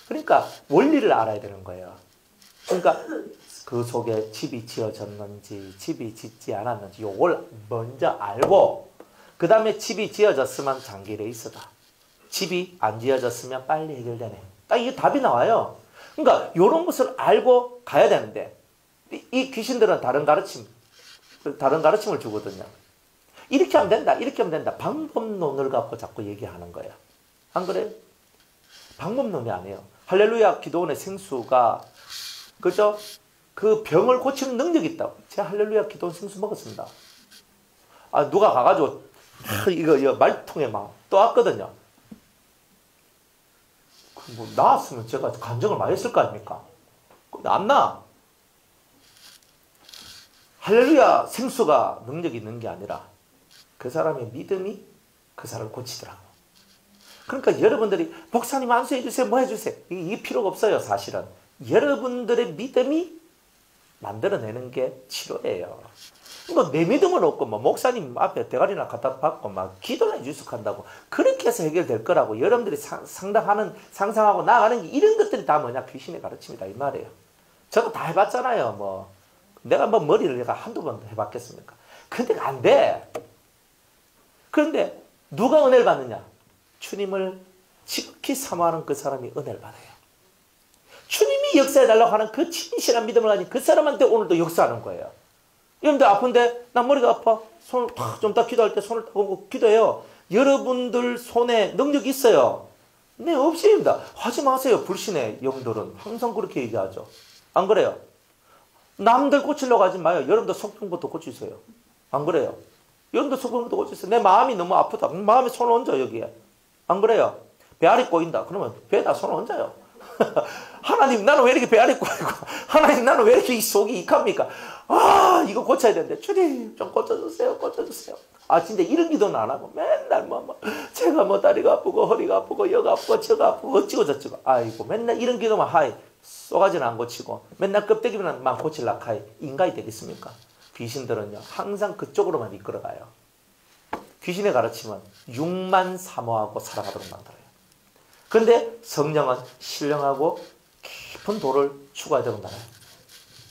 그러니까 원리를 알아야 되는 거예요. 그러니까 그 속에 집이 지어졌는지 집이 짓지 않았는지 요걸 먼저 알고 그 다음에 집이 지어졌으면 장기래 있어다. 집이 안 지어졌으면 빨리 해결되네. 딱 이게 답이 나와요. 그러니까 이런 것을 알고 가야 되는데 이 귀신들은 다른 가르침을 주거든요. 이렇게 하면 된다. 이렇게 하면 된다. 방법론을 갖고 자꾸 얘기하는 거예요. 안 그래요? 방법론이 아니에요. 할렐루야 기도원의 생수가 그죠? 그 병을 고치는 능력이 있다고. 제가 할렐루야 기도원 생수 먹었습니다. 누가 가가지고 이거 말통에 막 떠왔거든요. 뭐 나왔으면 제가 간증을 많이 했을 거 아닙니까? 근데 안 나. 할렐루야 생수가 능력이 있는 게 아니라 그 사람의 믿음이 그 사람을 고치더라고. 그러니까 여러분들이 목사님 안수해 주세요, 뭐 해주세요. 이게 필요가 없어요. 사실은 여러분들의 믿음이 만들어내는 게 치료예요. 뭐 내 믿음은 없고 뭐 목사님 앞에 대가리나 갖다 받고 막 기도나 주석한다고 그렇게 해서 해결될 거라고 여러분들이 상상하고 나아가는 게 이런 것들이 다 뭐냐? 귀신의 가르침이다 이 말이에요. 저도 다 해봤잖아요. 뭐 내가 뭐 머리를 내가 한두 번 해봤겠습니까? 근데 안 돼. 그런데 누가 은혜를 받느냐? 주님을 지극히 사모하는 그 사람이 은혜를 받아요. 주님이 역사해달라고 하는 그 진실한 믿음을 가진 그 사람한테 오늘도 역사하는 거예요. 여러분들 아픈데 나 머리가 아파. 손을 좀 더 기도할 때 손을 딱 기도해요. 여러분들 손에 능력이 있어요. 네, 없습니다. 하지 마세요. 불신의 영들은 항상 그렇게 얘기하죠. 안 그래요? 남들 고치려고 하지 마요. 여러분들 속병부터 고치세요. 안 그래요? 여러분들 속병부터 고치세요. 내 마음이 너무 아프다. 마음에 손을 얹어 여기에. 안 그래요? 배알이 꼬인다. 그러면 배에다 손을 얹어요. 하나님 나는 왜 이렇게 배알이 꼬이고 하나님 나는 왜 이렇게 속이 익합니까? 아 이거 고쳐야 되는데 주님 좀 고쳐주세요. 고쳐주세요. 아 진짜 이런 기도는 안 하고 맨날 제가 다리가 아프고 허리가 아프고 여가 아프고 저가 아프고 어찌고 저찌고 아이고 맨날 이런 기도만 하이 쏘가지는 안 고치고 맨날 껍데기만 고칠라 하이 인간이 되겠습니까? 귀신들은요 항상 그쪽으로만 이끌어가요. 귀신의 가르침은 육만 사모하고 살아가도록 만들어요. 그런데 성령은 신령하고 깊은 도를 추구하도록 만들어요.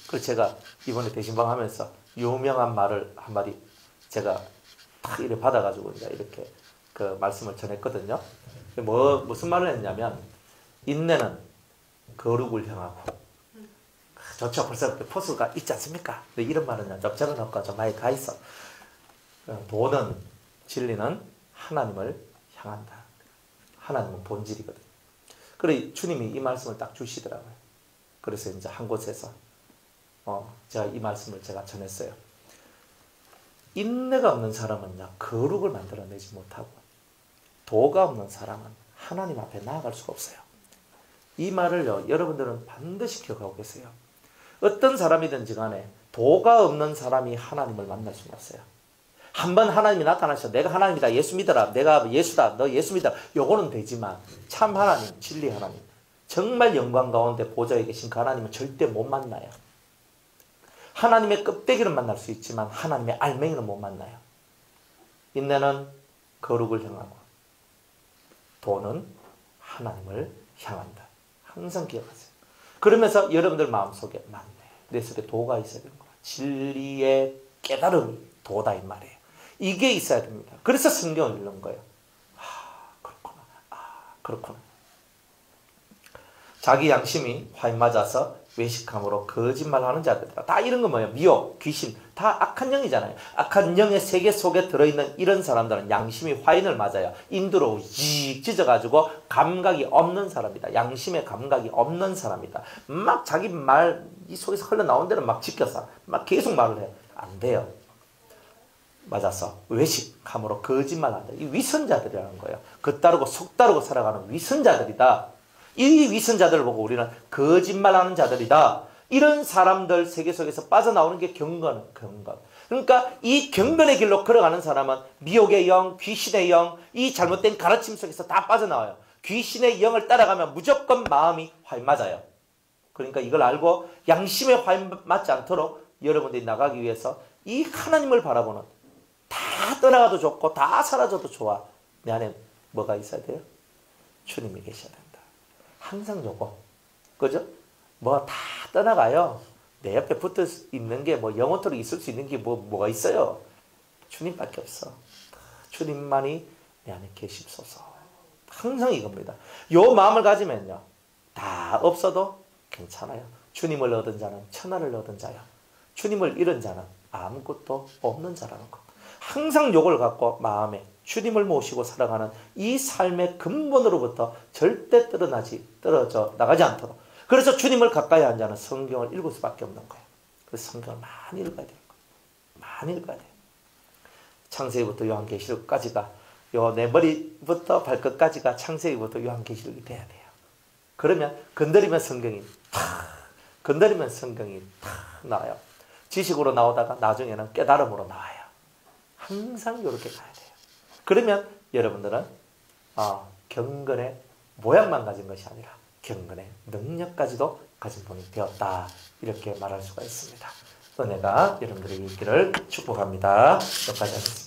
그래서 제가 이번에 대신방 하면서 유명한 말을 한마디 제가 딱 이렇게 받아가지고 이렇게 그 말씀을 전했거든요. 무슨 말을 했냐면, 인내는 거룩을 향하고, 좋죠. 벌써 포스가 있지 않습니까? 근데 이런 말은 좀 적어놓고 좀 많이 가 있어. 도는, 진리는 하나님을 향한다. 하나님은 본질이거든. 그래, 주님이 이 말씀을 딱 주시더라고요. 그래서 이제 한 곳에서, 제가 이 말씀을 제가 전했어요. 인내가 없는 사람은요, 거룩을 만들어내지 못하고, 도가 없는 사람은 하나님 앞에 나아갈 수가 없어요. 이 말을요, 여러분들은 반드시 기억하고 계세요. 어떤 사람이든지 간에 도가 없는 사람이 하나님을 만날 수가 없어요. 한번 하나님이 나타나셔. 내가 하나님이다. 예수 믿어라. 내가 예수다. 너 예수 믿어라. 요거는 되지만 참 하나님, 진리 하나님, 정말 영광 가운데 보좌에 계신 그 하나님은 절대 못 만나요. 하나님의 껍데기는 만날 수 있지만 하나님의 알맹이는 못 만나요. 인내는 거룩을 향하고 도는 하나님을 향한다. 항상 기억하세요. 그러면서 여러분들 마음속에 맞네. 내 속에 도가 있어야 되는 거야. 진리의 깨달음이 도다 이 말이에요. 이게 있어야 됩니다. 그래서 성경을 읽는 거예요. 그렇구나. 그렇구나. 자기 양심이 화인 맞아서 외식함으로 거짓말하는 자들이다. 다 이런 거 뭐예요? 미혹, 귀신, 다 악한 영이잖아요. 악한 영의 세계 속에 들어있는 이런 사람들은 양심이 화인을 맞아요. 인두로 직 찢어가지고 감각이 없는 사람이다. 양심의 감각이 없는 사람이다. 막 자기 말 이 속에서 흘러나온 대로 막 지켜서 막 계속 말을 해요. 안 돼요. 맞아서 외식함으로 거짓말한다. 이 위선자들이라는 거예요. 겉다르고 속다르고 살아가는 위선자들이다. 이 위선자들을 보고 우리는 거짓말하는 자들이다. 이런 사람들 세계 속에서 빠져나오는 게 경건. 그러니까 이 경건의 길로 걸어가는 사람은 미혹의 영, 귀신의 영, 이 잘못된 가르침 속에서 다 빠져나와요. 귀신의 영을 따라가면 무조건 마음이 화인 맞아요. 그러니까 이걸 알고 양심에 화인 맞지 않도록 여러분들이 나가기 위해서 이 하나님을 바라보는, 다 떠나가도 좋고 다 사라져도 좋아. 내 안에 뭐가 있어야 돼요? 주님이 계셔야 된다. 항상 요거. 그죠? 뭐 다 떠나가요. 내 옆에 붙어 있는 게 영원토록 있을 수 있는 게 뭐가 있어요? 주님밖에 없어. 주님만이 내 안에 계십소서. 항상 이겁니다. 요 마음을 가지면요, 다 없어도 괜찮아요. 주님을 얻은 자는 천하를 얻은 자요. 주님을 잃은 자는 아무것도 없는 자라는 것. 항상 요걸 갖고 마음에 주님을 모시고 살아가는 이 삶의 근본으로부터 절대 떨어져 나가지 않도록. 그래서 주님을 가까이 한 자는 성경을 읽을 수밖에 없는 거예요. 그래서 성경을 많이 읽어야 돼요. 많이 읽어야 돼요. 창세기부터 요한계시록까지가 요 내 머리부터 발끝까지가 창세기부터 요한계시록이 돼야 돼요. 그러면 건드리면 성경이 나와요. 지식으로 나오다가 나중에는 깨달음으로 나와요. 항상 이렇게 가야 돼요. 그러면 여러분들은 경건의 모양만 가진 것이 아니라 경건의 능력까지도 가진 분이 되었다. 이렇게 말할 수가 있습니다. 은혜가 여러분들에게 있기를 축복합니다. 여기까지 하겠습니다.